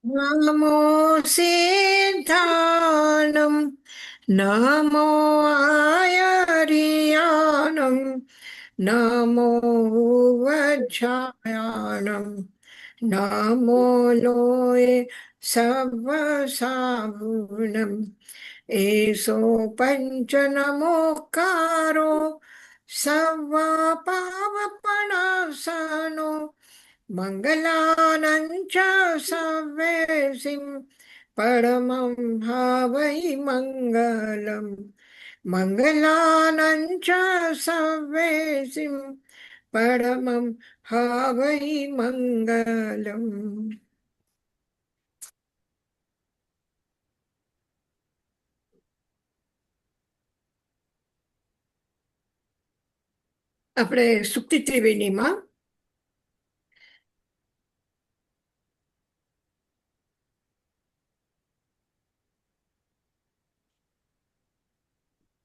નમો સિદ્ધાનમ નમો આયર્યાનમ નમો વજ્જાયાનમ નમો લોય સવસાવુનમ એસો પંચ નમોકારો serve પાવપણાસનો મંગલાનંચ સવેસિં પરમં ભાવૈ Mangalam મંગલાનંચ સવેસિં પરમં ભાવૈ Mangalam. આપણે સુક્તિ ત્રિવેણીમાં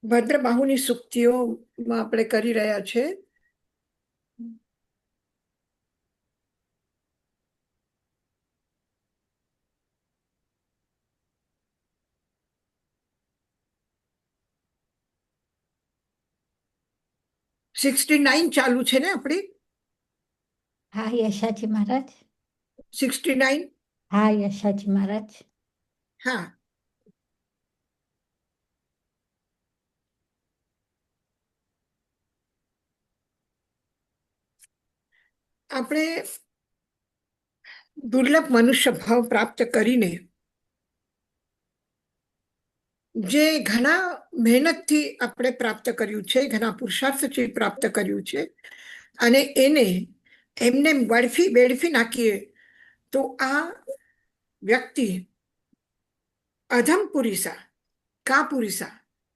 ભદ્રબાહુની સુક્તિઓમાં આપણે કરી રહ્યા છે. ₹69 ચાલુ છે ને આપણી? હા યશાજી મહારાજ. ₹69. હા યશાજી મહારાજ. હા, આપણે દુર્લભ મનુષ્ય ભાવ પ્રાપ્ત કરીને જે ઘણા મહેનતથી આપણે પ્રાપ્ત કર્યું છે, ઘણા પુરુષાર્થથી પ્રાપ્ત કર્યું છે, અને એને એમને વેડફી નાખીએ તો આ વ્યક્તિ અધમ પુરુષા કા પુરુષા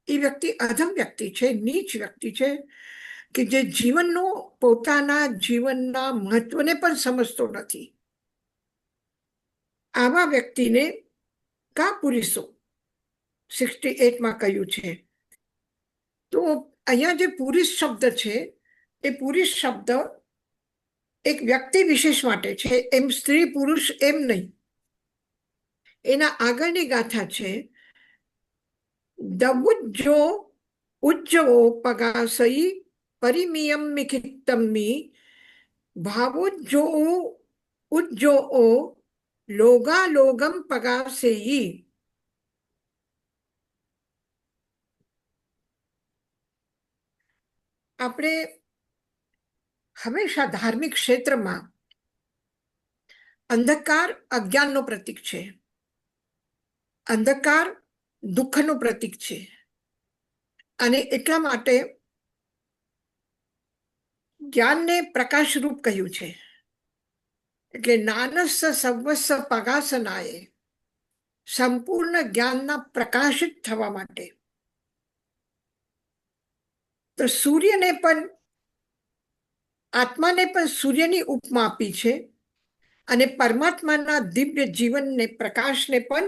એ વ્યક્તિ અધમ વ્યક્તિ છે, નીચ વ્યક્તિ છે, કે જે જીવનનો પોતાના જીવનના મહત્વને પણ સમજતો નથી. આવા વ્યક્તિને કા પુરુષો 68માં કહ્યું છે. તો અહીંયા જે પુરુષ શબ્દ છે એ પુરુષ શબ્દ એક વ્યક્તિ વિશેષ માટે છે, એમ સ્ત્રી પુરુષ એમ નહીં. એના આગળની ગાથા છે દવુજ્જો ઉજ્જવો પગાસઈ પરિમિયમ મિખિતમ્મી ભાવુજ્જો ઉજ્જો લોગાલોગમ પગાસેઈ. આપણે હંમેશા ધાર્મિક ક્ષેત્રમાં અંધકાર અજ્ઞાનનું પ્રતીક છે, અંધકાર દુઃખનું પ્રતીક છે, અને એટલા માટે જ્ઞાનને પ્રકાશરૂપ કહ્યું છે. એટલે નાનસ સર્વસ્વ પગાસનાએ સંપૂર્ણ જ્ઞાનના પ્રકાશિત થવા માટે તો સૂર્યને પણ આત્માને પણ સૂર્યની ઉપમા આપી છે, અને પરમાત્માના દિવ્ય જીવનને પ્રકાશને પણ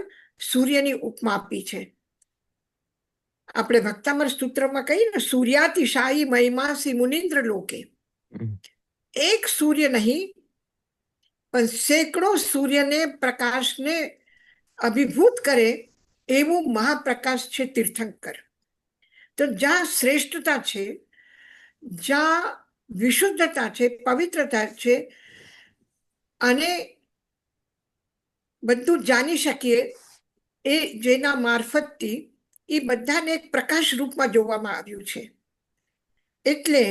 સૂર્યની ઉપમા આપી છે. આપણે ભક્તામર સૂત્રમાં કહીએ ને સૂર્યાતિશાયી મહિમાસી મુનિન્દ્ર લોકે. એક સૂર્ય નહીં પણ સેંકડો સૂર્યને પ્રકાશને અભિભૂત કરે એવું મહાપ્રકાશ છે તીર્થંકર. તો જ્યાં શ્રેષ્ઠતા છે, જ્યાં વિશુદ્ધતા છે, પવિત્રતા છે, અને બધું જાણી શકીએ એ જેના મારફતથી એ બધાને એક પ્રકાશ રૂપમાં જોવામાં આવ્યું છે. એટલે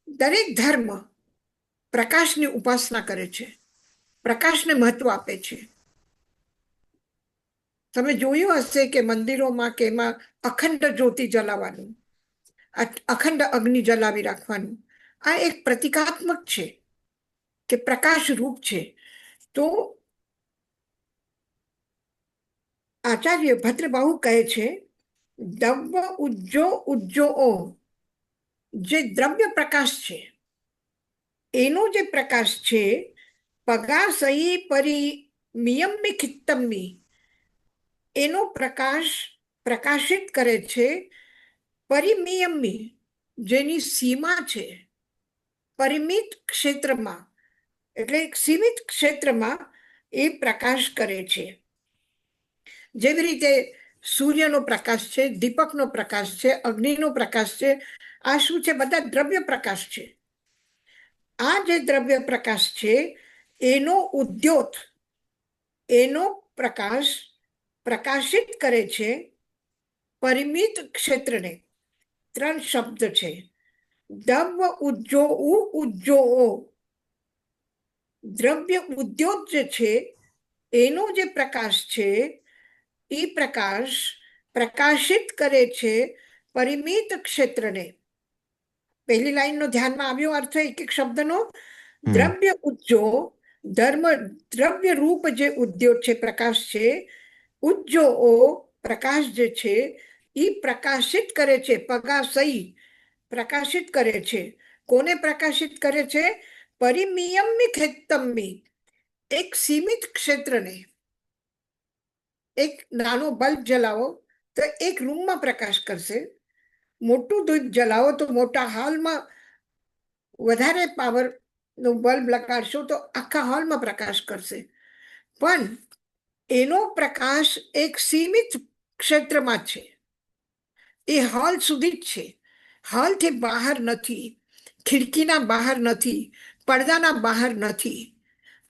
દરેક ધર્મ પ્રકાશની ઉપાસના કરે છે, પ્રકાશને મહત્વ આપે છે. તમે જોયું હશે કે મંદિરોમાં કે એમાં અખંડ જ્યોતિ જલાવવાનું, અખંડ અગ્નિ જલાવી રાખવાનું, આ એક પ્રતિકાત્મક છે કે પ્રકાશ રૂપ છે. તો આચાર્ય ભદ્રબાહુ કહે છે દવ્ય ઉજ્જો જે દ્રવ્ય પ્રકાશ છે એનો જે પ્રકાશ છે પગાસઈ પરિમિયમ્મી ખિત્તમ્મી એનો પ્રકાશ પ્રકાશિત કરે છે પરિમિયમ્મી જેની સીમા છે, પરિમિત ક્ષેત્રમાં એટલે એક સીમિત ક્ષેત્રમાં એ પ્રકાશ કરે છે. જેવી રીતે સૂર્યનો પ્રકાશ છે, દીપકનો પ્રકાશ છે, અગ્નિનો પ્રકાશ છે. આ શું છે? બધા દ્રવ્ય પ્રકાશ છે. આ જે દ્રવ્ય પ્રકાશ છે એનો ઉદ્યોત, એનો પ્રકાશ પ્રકાશિત કરે છે પરિમિત ક્ષેત્રને. 3 શબ્દ છે. દવ ઉજ્જો ઉજ્જો. દ્રવ્ય ઉદ્યોત જે છે એનો જે પ્રકાશ છે એ પ્રકાશ પ્રકાશિત કરે છે પરિમિત ક્ષેત્રને. પહેલી લાઈનનો ધ્યાનમાં આવ્યો અર્થ એક એક શબ્દનો. દ્રવ્ય ઉજ્જો, દ્રવ્ય રૂપ જે ઉદ્યોત છે, પ્રકાશ છે. ઉજ્જો પ્રકાશ જે છે એ પ્રકાશિત કરે છે. પગાસઈ પ્રકાશિત કરે છે. કોને પ્રકાશિત કરે છે? પરિમિયમ્મી ખેતમ્મી, એક સીમિત ક્ષેત્રને. એક નાનો બલ્બ જલાવો તો એક રૂમમાં પ્રકાશ કરશે. મોટું દીપ જલાવો તો મોટા હોલમાં વધારે પાવરનો બલ્બ લગાડશો તો આખા હોલમાં પ્રકાશ કરશે. પણ એનો પ્રકાશ એક સીમિત ક્ષેત્રમાં છે. એ હોલ સુધી જ છે. હોલથી બહાર નથી, ખિડકીના બહાર નથી, પડદાના બહાર નથી.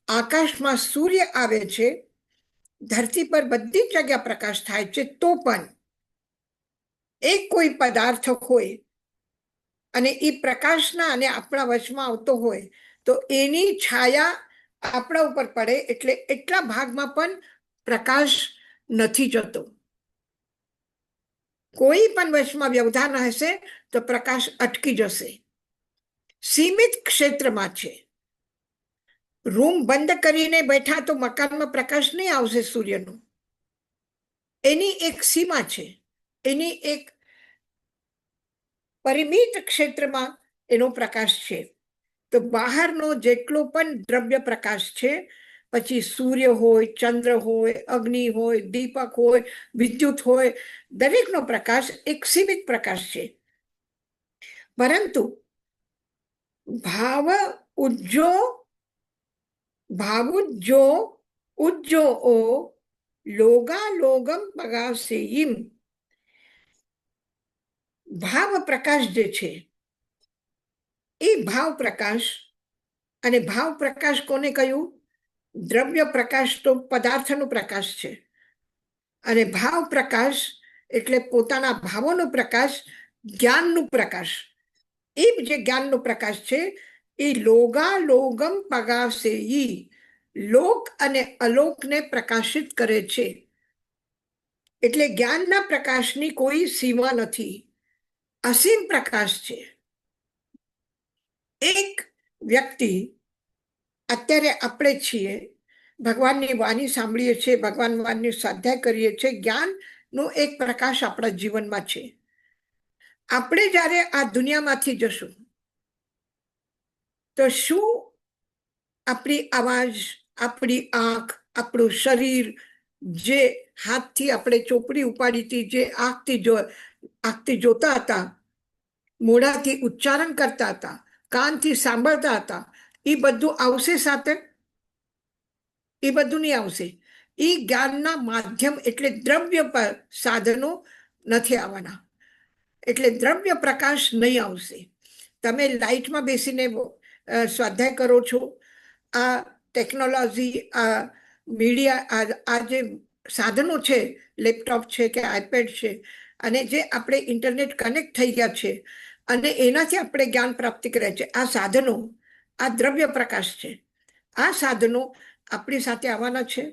આકાશમાં સૂર્ય આવે છે, ધરતી પર બધી જગ્યા પ્રકાશ થાય છે, તો પણ એક કોઈ પદાર્થ હોય અને એ પ્રકાશના અને આપણા વશમાં આવતો હોય તો એની છાયા આપણા ઉપર પડે એટલે એટલા ભાગમાં પણ પ્રકાશ નથી જતો. કોઈ પણ વશમાં વ્યવધાન હશે તો પ્રકાશ અટકી જશે. સીમિત ક્ષેત્રમાં છે. રૂમ બંધ કરીને બેઠા તો મકાનમાં પ્રકાશ નહીં આવશે સૂર્યનો. એની એક સીમા છે, એની એક પરિમિત ક્ષેત્રમાં એનો પ્રકાશ છે. તો બહારનો જેટલો પણ દ્રવ્ય પ્રકાશ છે, પછી સૂર્ય હોય, ચંદ્ર હોય, અગ્નિ હોય, દીપક હોય, વિદ્યુત હોય, દરેકનો પ્રકાશ એક સીમિત પ્રકાશ છે. પરંતુ ભાવુજ્જો ઉજ્જો લોગાલોગમ પગાસેયિમ. ભાવ પ્રકાશ જે છે એ ભાવ પ્રકાશ, અને ભાવ પ્રકાશ કોને કહ્યું? દ્રવ્ય પ્રકાશ તો પદાર્થનો પ્રકાશ છે, અને ભાવ પ્રકાશ એટલે પોતાના ભાવોનો પ્રકાશ, જ્ઞાનનું પ્રકાશ. એ જે જ્ઞાનનો પ્રકાશ છે એ લોગાલોગમ પગાસેયી, લોક અને અલોકને પ્રકાશિત કરે છે. એટલે જ્ઞાનના પ્રકાશની કોઈ સીમા નથી, અસીમ પ્રકાશ છે. એક વ્યક્તિ, અત્યારે આપણે છીએ, ભગવાનની વાણી સાંભળીએ છીએ, ભગવાન વાણીનો સ્વાધ્યાય કરીએ છીએ, જ્ઞાનનો એક પ્રકાશ આપણા જીવનમાં છે. આપણે જ્યારે આ દુનિયામાંથી જશું તો શું આપણી અવાજ, આપણી આંખ, આપણું શરીર, જે હાથથી આપણે ચોપડી ઉપાડી હતી, જે આંખથી જોતા હતા, મોઢાથી ઉચ્ચારણ કરતા હતા, કાનથી સાંભળતા હતા, એ બધું આવશે સાથે? એ બધું નહીં આવશે. એ જ્ઞાનના માધ્યમ એટલે દ્રવ્ય સાધનો નથી આવવાના. એટલે દ્રવ્ય પ્રકાશ નહીં આવશે. તમે લાઇટમાં બેસીને સ્વાધ્યાય કરો છો. આ ટેકનોલોજી, આ મીડિયા, આ જે સાધનો છે, લેપટોપ છે કે આઈપેડ છે, અને જે આપણે ઇન્ટરનેટ કનેક્ટ થઈ ગયા છે અને એનાથી આપણે જ્ઞાન પ્રાપ્તિ કર્યા છે, આ સાધનો, આ દ્રવ્ય પ્રકાશ છે. આ સાધનો આપણી સાથે આવવાના છે?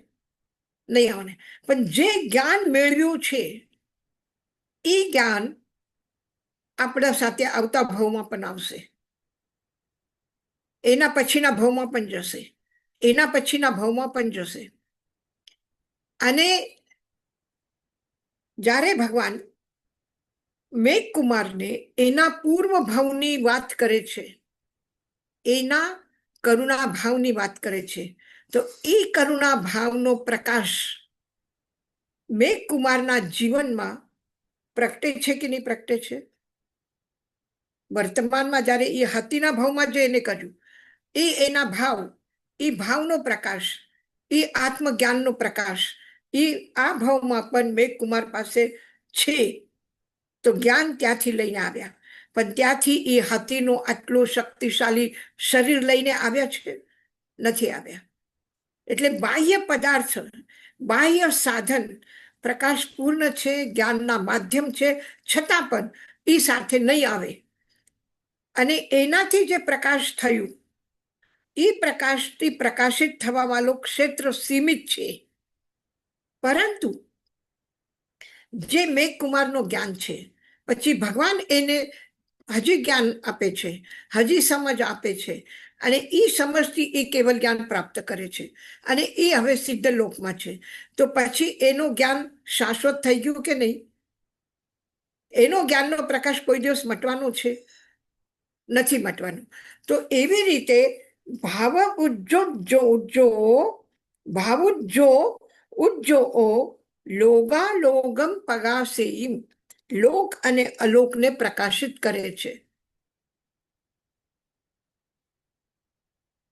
નહીં આવવાના. પણ જે જ્ઞાન મેળવ્યું છે એ જ્ઞાન આપણા સાથે આવતા ભાવમાં પણ આવશે, એના પછીના ભાવમાં પણ જશે, એના પછીના ભાવમાં પણ જશે. અને જ્યારે ભગવાન મેઘકુમારને એના પૂર્વ ભાવની વાત કરે છે, એના કરુણા ભાવની વાત કરે છે, તો એ કરુણા ભાવનો પ્રકાશ મેઘકુમારના જીવનમાં પ્રગટે છે કે નહીં પ્રગટે છે? વર્તમાનમાં જ્યારે એ હતીના ભાવમાં જે એને કર્યું, એ એના ભાવ, એ ભાવનો પ્રકાશ એ આત્મજ્ઞાનનો પ્રકાશ એ આ ભાવમાં પણ મેઘકુમાર પાસે છે. તો જ્ઞાન ત્યાંથી લઈને આવ્યા, પણ ત્યાંથી એ હાથીનો આટલો શક્તિશાળી શરીર લઈને આવ્યા છે? નથી આવ્યા. એટલે બાહ્ય પદાર્થ, બાહ્ય સાધન પ્રકાશ પૂર્ણ છે, જ્ઞાનના માધ્યમ છે, છતાં પણ એ સાથે નહીં આવે. અને એનાથી જે પ્રકાશ થયું, એ પ્રકાશથી પ્રકાશિત થવા વાળું ક્ષેત્ર સીમિત છે. પરંતુ જે મેઘકુમારનું જ્ઞાન છે, પછી ભગવાન એને હજી જ્ઞાન આપે છે, હજી સમજ આપે છે, અને એ સમજથી એ કેવલ જ્ઞાન પ્રાપ્ત કરે છે, અને એ હવે સિદ્ધ લોકમાં છે. તો પછી એનું જ્ઞાન શાશ્વત થઈ ગયું કે નહીં? એનો જ્ઞાનનો પ્રકાશ કોઈ દિવસ મટવાનો છે? નથી મટવાનું. તો એવી રીતે ભાવ ઉજ્જો લોગાલોગમ પગાસેયિમ, લોક અને અલોકને પ્રકાશિત કરે છે.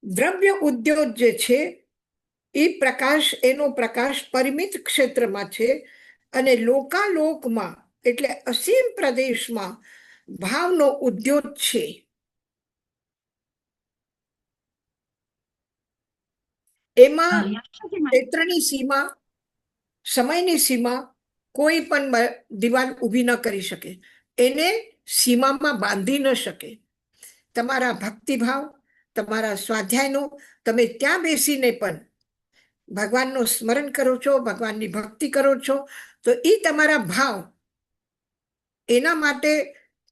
દ્રવ્ય ઉદ્યોગ જે છે એ પ્રકાશ, એનો પ્રકાશ પરિમિત ક્ષેત્રમાં છે, અને લોકાલોકમાં એટલે અસીમ પ્રદેશમાં ભાવનો ઉદ્યોગ છે. એમાં ક્ષેત્રની સીમા, સમયની સીમા કોઈ પણ દિવાલ ઊભી ન કરી શકે, એને સીમામાં બાંધી ન શકે. તમારા ભક્તિભાવ, તમારા સ્વાધ્યાયનો, તમે ત્યાં બેસીને પણ ભગવાનનું સ્મરણ કરો છો, ભગવાનની ભક્તિ કરો છો, તો એ તમારા ભાવ, એના માટે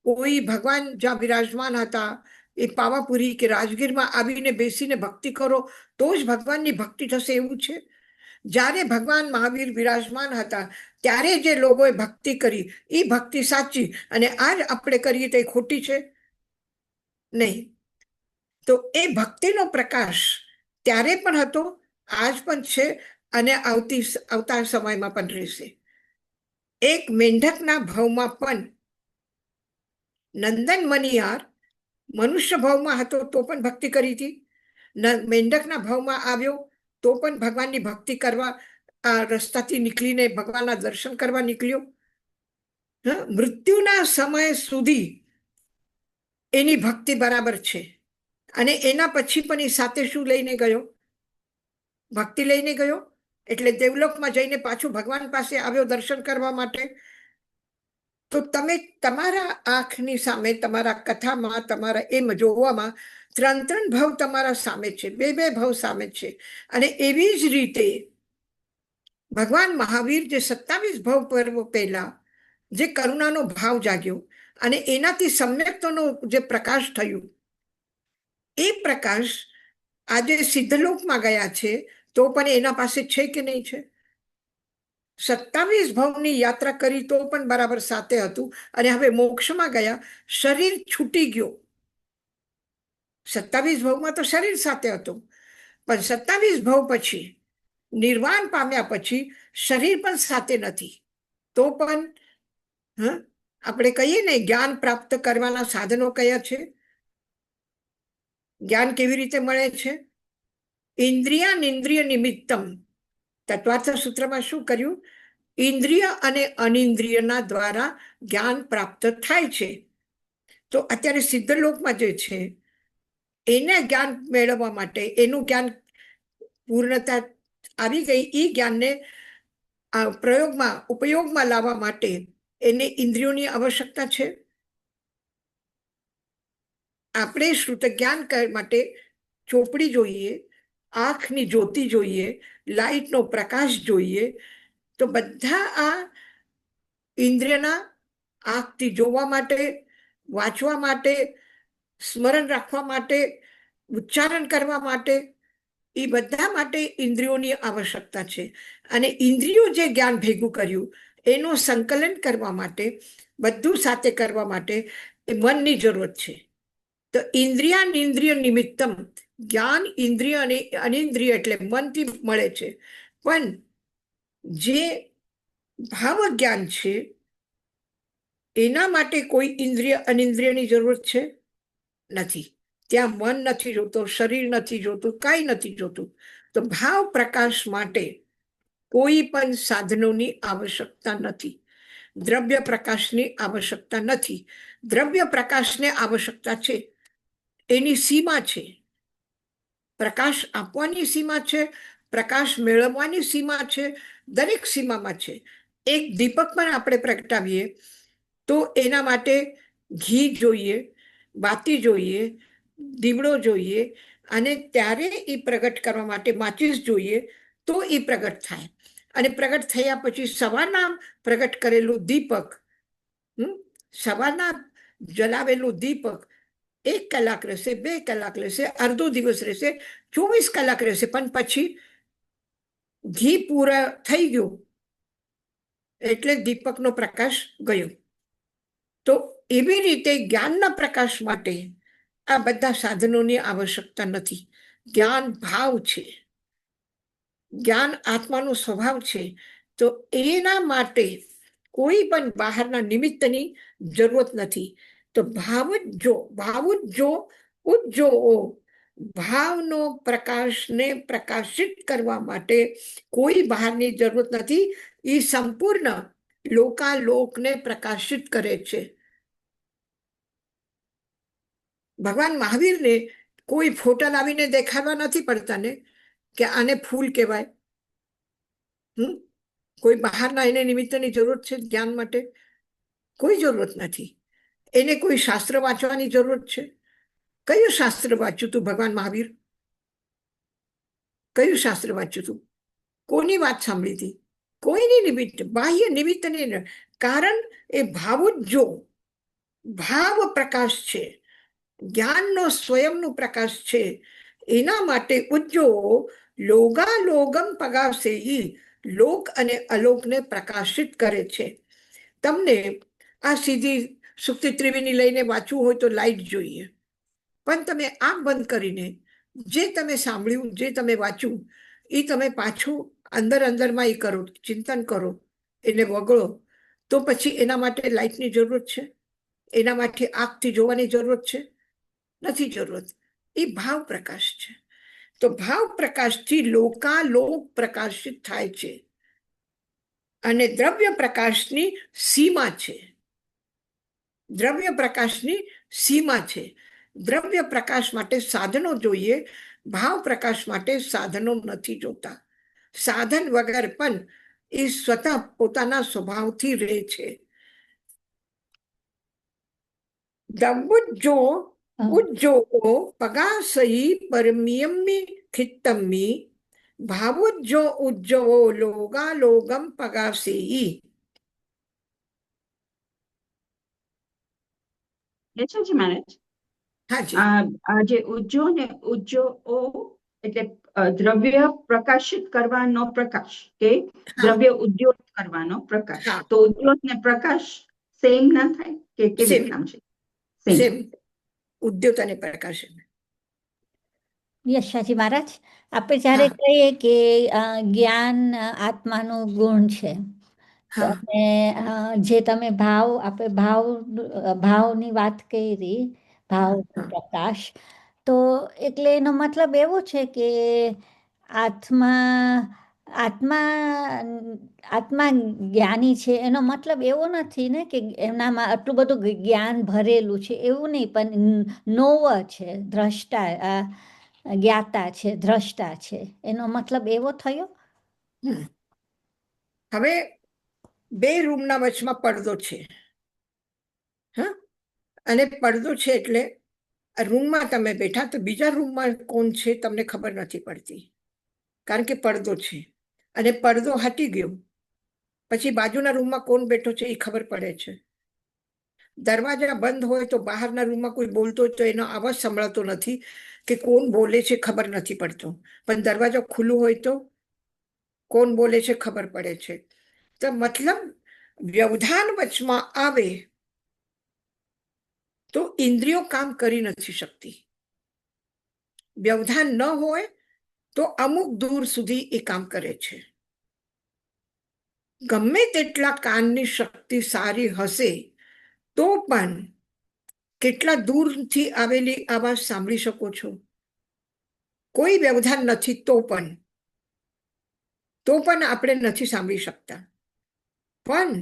કોઈ ભગવાન જ્યાં બિરાજમાન હતા એ પાવાપુરી કે રાજગીરમાં આવીને બેસીને ભક્તિ કરો તો જ ભગવાનની ભક્તિ થશે એવું છે? જ્યારે ભગવાન મહાવીર બિરાજમાન હતા ત્યારે જે લોકોએ ભક્તિ કરી એ ભક્તિ સાચી, અને આજ આપણે કરીએ તો ખોટી છે? નહીં. તો એ ભક્તિનો પ્રકાશ ત્યારે પણ હતો, આજ પણ છે, અને આવતા સમયમાં પણ રહેશે. એક મેંઢકના ભાવમાં પણ નંદન મનિયાર મનુષ્ય ભાવમાં હતો તો પણ ભક્તિ કરી હતી, મેંઢકના ભાવમાં આવ્યો તો પણ ભગવાનની ભક્તિ કરવા આ રસ્તાથી નીકળીને ભગવાનના દર્શન કરવા નીકળ્યો. મૃત્યુના સમય સુધી એની ભક્તિ બરાબર છે, અને એના પછી પણ એ સાથે શું લઈને ગયો? ભક્તિ લઈને ગયો. એટલે દેવલોકમાં જઈને પાછું ભગવાન પાસે આવ્યો દર્શન કરવા માટે. તો તમે તમારા આંખની સામે, તમારા કથામાં, તમારા એમ જોવામાં 3 ભાવ તમારા સામે છે, 2 ભાવ સામે છે. અને એવી જ રીતે ભગવાન મહાવીર જે 27 ભાવ પર્વ પહેલા જે કરુણાનો ભાવ જાગ્યો અને એનાથી સમ્યક્તનો જે પ્રકાશ થયું, એ પ્રકાશ આજે સિદ્ધલોકમાં ગયા છે તો પણ એના પાસે છે કે નહીં છે? 27 ભાવની યાત્રા કરી તો પણ બરાબર સાથે હતું, અને હવે મોક્ષમાં ગયા, શરીર છૂટી ગયો. 27 ભાવમાં તો શરીર સાથે હતું, પણ 27 ભાવ પછી નિર્વાણ પામ્યા પછી શરીર પણ સાથે નથી. તો પણ આપણે કહીએ ને, જ્ઞાન પ્રાપ્ત કરવાના સાધનો કયા છે? જ્ઞાન કેવી રીતે મળે છે? ઇન્દ્રિય નિમિત્તમ. તત્વાર્થ સૂત્રમાં શું કર્યું? ઇન્દ્રિય અને અનિન્દ્રિયના દ્વારા જ્ઞાન પ્રાપ્ત થાય છે. તો અત્યારે સિદ્ધલોકમાં જે છે એને જ્ઞાન મેળવવા માટે, એનું જ્ઞાન પૂર્ણતા આવી ગઈ, એ જ્ઞાનને પ્રયોગમાં, ઉપયોગમાં લાવવા માટે એને ઇન્દ્રિયોની આવશ્યકતા છે. આપણે શ્રુત જ્ઞાન માટે ચોપડી જોઈએ, આંખની જ્યોતિ જોઈએ, લાઇટનો પ્રકાશ જોઈએ. તો બધા આ ઇન્દ્રિયના, આંખથી જોવા માટે, વાંચવા માટે, સ્મરણ રાખવા માટે, ઉચ્ચારણ કરવા માટે, એ બધા માટે ઇન્દ્રિયોની આવશ્યકતા છે. અને ઇન્દ્રિયો જે જ્ઞાન ભેગું કર્યું એનું સંકલન કરવા માટે, બધું સાથે કરવા માટે એ મનની જરૂરત છે. તો ઇન્દ્રિય નિમિત્તમ, જ્ઞાન ઇન્દ્રિય અને અનિન્દ્રિય એટલે મનથી મળે છે. પણ જે ભાવ જ્ઞાન છે એના માટે કોઈ ઇન્દ્રિય અનિન્દ્રિયની જરૂરત છે? નથી. ત્યાં મન નથી જોતો, શરીર નથી જોતું, કાંઈ નથી જોતું. તો ભાવ પ્રકાશ માટે કોઈ પણ સાધનોની આવશ્યકતા નથી, દ્રવ્ય પ્રકાશની આવશ્યકતા નથી. દ્રવ્ય પ્રકાશને આવશ્યકતા છે, એની સીમા છે. પ્રકાશ આપવાની સીમા છે, પ્રકાશ મેળવવાની સીમા છે, દરેક સીમામાં છે. એક દીપક પણ આપણે પ્રગટાવીએ તો એના માટે ઘી જોઈએ, બાતી જોઈએ, દીવડો જોઈએ, અને ત્યારે એ પ્રગટ કરવા માટે માચીસ જોઈએ, તો એ પ્રગટ થાય. અને પ્રગટ થયા પછી સવારના પ્રગટ કરેલું દીપક, સવારના જલાવેલું દીપક 1 કલાક રહેશે, 2 કલાક રહેશે, અડધો દિવસ રહેશે, 24 કલાક રહેશે, પણ પછી ઘી પૂરા થઈ ગયું એટલે દીપકનો પ્રકાશ ગયો. તો એવી રીતે જ્ઞાનના પ્રકાશ માટે આ બધા સાધનોની આવશ્યકતા નથી. જ્ઞાન ભાવ છે, જ્ઞાન આત્માનો સ્વભાવ છે. તો એના માટે કોઈ પણ બહારના નિમિત્તની જરૂરત નથી. તો ભાવ જ જો ઉજ્જો ભાવનો પ્રકાશને પ્રકાશિત કરવા માટે કોઈ બહારની જરૂરત નથી. એ સંપૂર્ણ લોકાલોકને પ્રકાશિત કરે છે. ભગવાન મહાવીરને કોઈ ફોટા લાવીને દેખાડવા નથી પડતા ને કે આને ફૂલ કહેવાય. કોઈ બહારના એને નિમિત્તની જરૂરત છે જ્ઞાન માટે? કોઈ જરૂરત નથી. એને કોઈ શાસ્ત્ર વાંચવાની જરૂરત છે? કયું શાસ્ત્ર વાંચ્યું તું ભગવાન મહાવીર? કયું શાસ્ત્ર વાંચ્યું તું? કોની વાત સાંભળી હતી? કોઈની નિમિત્ત, બાહ્ય નિમિત્ત નહીં. કારણ એ ભાવ જ જો ભાવ પ્રકાશ છે, જ્ઞાનનો સ્વયંનો પ્રકાશ છે. એના માટે ઉજ્જો લોગાલોગમ પગાવશે, લોક અને અલોકને પ્રકાશિત કરે છે. તમને આ સીધી સુક્તિ ત્રિવેણી લઈને વાંચવું હોય તો લાઈટ જોઈએ, પણ તમે આંખ બંધ કરીને જે તમે સાંભળ્યું, જે તમે વાંચ્યું, એ તમે પાછું અંદરમાં એ કરો, ચિંતન કરો, એને વગળો, તો પછી એના માટે લાઈટની જરૂરત છે? એના માટે આંખથી જોવાની જરૂરત છે? નથી જરૂરત. એ ભાવ પ્રકાશ છે. તો ભાવ પ્રકાશથી લોકાલોક પ્રકાશિત થાય છે. અને દ્રવ્ય પ્રકાશની સીમા છે. દ્રવ્ય પ્રકાશની સીમા છે. દ્રવ્ય પ્રકાશ માટે સાધનો જોઈએ, ભાવ પ્રકાશ માટે સાધનો નથી જોતા. સાધન વગર પણ એ સ્વતઃ પોતાના સ્વભાવથી રહે છે. દંબુજો ઉજ્જો પગાસહી પરમિયમ્મી ખિત્તમ્મી ભાવુજ્જો ઉજ્જો લોગાલોગમ પગાસેઈ. યશોજી મહારાજ, હાજી. આ જે ઉજ્જો ને ઉજ્જો એટલે દ્રવ્ય પ્રકાશિત કરવાનો પ્રકાશ કે દ્રવ્ય ઉદ્યોત કરવાનો પ્રકાશ. તો ઉદ્યોત ને પ્રકાશ સેમ ના થાય કે કેવી નામ છે? સેમ. ઉદ્યોત અને પ્રકાશ. યશાજી મહારાજ, આપણે જ્યારે કહીએ કે જ્ઞાન આત્માનો ગુણ છે, તો આપણે જે તમે ભાવની વાત કરી, ભાવ પ્રકાશ, તો એટલે એનો મતલબ એવો છે કે આત્મા જ્ઞાની છે, એનો મતલબ એવો નથી ને કે એમનામાં આટલું બધું જ્ઞાન ભરેલું છે, એવું નહીં, પણ નોવા છે, દ્રષ્ટા, જ્ઞાતા છે, દ્રષ્ટા છે, એનો મતલબ એવો થયો. હવે 2 રૂમના વચમાં પડદો છે, અને પડદો છે એટલે રૂમમાં તમે બેઠા તો બીજા રૂમમાં કોણ છે તમને ખબર નથી પડતી, કારણ કે પડદો છે. અને પડદો હટી ગયો પછી બાજુના રૂમમાં કોણ બેઠો છે એ ખબર પડે છે. દરવાજા બંધ હોય તો બહારના રૂમમાં કોઈ બોલતો હોય તો એનો અવાજ સંભળાતો નથી કે કોણ બોલે છે ખબર નથી પડતો, પણ દરવાજો ખુલ્લું હોય તો કોણ બોલે છે ખબર પડે છે. તો મતલબ વ્યવધાન વચમાં આવે તો ઇન્દ્રિયો કામ કરી નથી શકતી. વ્યવધાન ન હોય તો અમુક દૂર સુધી એ કામ કરે છે. ગમે તેટલા કાનની શક્તિ સારી હશે તો પણ કેટલા દૂરથી આવેલી અવાજ સાંભળી શકો છો. કોઈ વ્યવધાન નથી તો પણ તો પણ આપણે નથી સાંભળી શકતા. પણ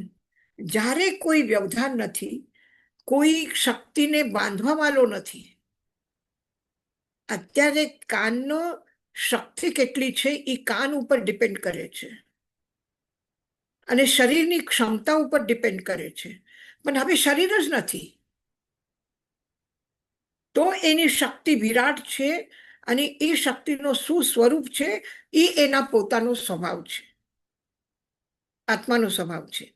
જ્યારે કોઈ વ્યવધાન નથી, કોઈ શક્તિને બાંધવા વાળો નથી, અત્યારે કાનનો શક્તિ કેટલી છે એ કાન ઉપર ડિપેન્ડ કરે છે અને શરીરની ક્ષમતા ઉપર ડિપેન્ડ કરે છે. પણ હવે શરીર જ નથી તો એની શક્તિ વિરાટ છે અને એ શક્તિનો શું સ્વરૂપ છે એ એના પોતાનો સ્વભાવ છે, આત્માનો સ્વભાવ છે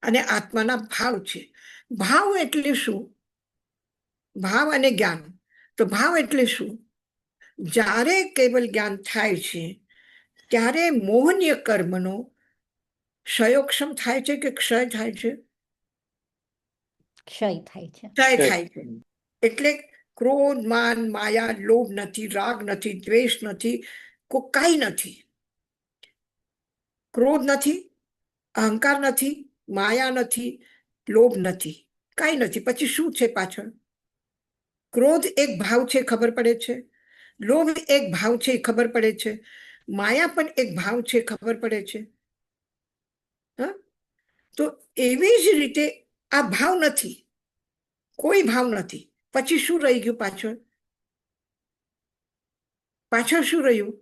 અને આત્માના ભાવ છે. ભાવ એટલે શું? ભાવ અને જ્ઞાન. તો ભાવ એટલે શું? જ્યારે કેવલ જ્ઞાન થાય છે ત્યારે મોહનીય કર્મનો ક્ષયોક્ષમ થાય છે કે ક્ષય થાય છે? ક્ષય થાય છે. ક્ષય થાય છે. એટલે ક્રોધ, માન, માયા, લોભ નથી, રાગ નથી, દ્વેષ નથી, કાંઈ નથી. ક્રોધ નથી, અહંકાર નથી, માયા નથી, લોભ નથી, કાંઈ નથી. પછી શું છે પાછળ? ક્રોધ એક ભાવ છે, ખબર પડે છે. લોભ એક ભાવ છે, ખબર પડે છે. માયા પણ એક ભાવ છે, ખબર પડે છે. તો એવી જ રીતે આ ભાવ નથી, કોઈ ભાવ નથી. પછી શું રહી ગયું પાછળ? પાછળ શું રહ્યું?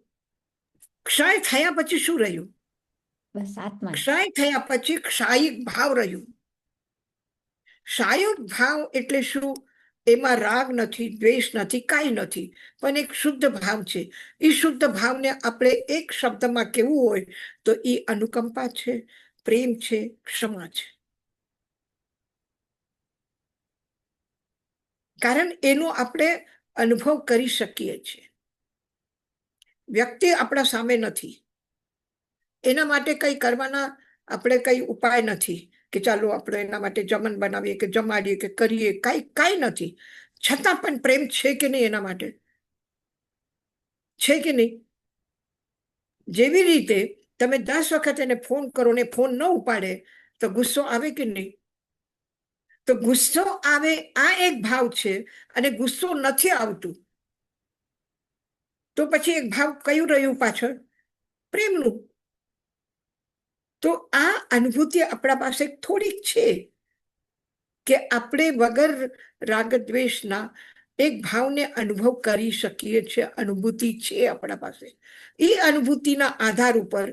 ક્ષય થયા પછી શું રહ્યું? બસ આત્મા. ક્ષય થયા પછી ક્ષાયિક ભાવ રહ્યું. ક્ષાયિક ભાવ એટલે શું? એમાં રાગ નથી, દ્વેષ નથી, કાંઈ નથી, પણ એક શુદ્ધ ભાવ છે. એ શુદ્ધ ભાવને આપણે એક શબ્દમાં કેવું હોય તો એ અનુકંપા છે, પ્રેમ છે, ક્ષમા છે. કારણ એનો આપણે અનુભવ કરી શકીએ છીએ. વ્યક્તિ આપણા સામે નથી, એના માટે કંઈ કરવાના આપણે કંઈ ઉપાય નથી કે ચાલો આપણે એના માટે જમણ બનાવીએ કે જમાડીએ કે કરીએ, કાંઈ નથી. છતાં પણ પ્રેમ છે કે નહીં એના માટે? છે કે નહીં? જેવી રીતે તમે 10 વખત એને ફોન કરો ને ફોન ન ઉપાડે તો ગુસ્સો આવે કે નહીં? તો ગુસ્સો આવે આ એક ભાવ છે અને ગુસ્સો નથી આવતું તો પછી એક ભાવ કયું રહ્યું પાછળ? પ્રેમનું. તો આ અનુભૂતિ આપણા પાસે થોડીક છે કે આપણે વગર રાગ દ્વેષના એક ભાવને અનુભવ કરી શકીએ છીએ. અનુભૂતિ છે આપણા પાસે. એ અનુભૂતિના આધાર ઉપર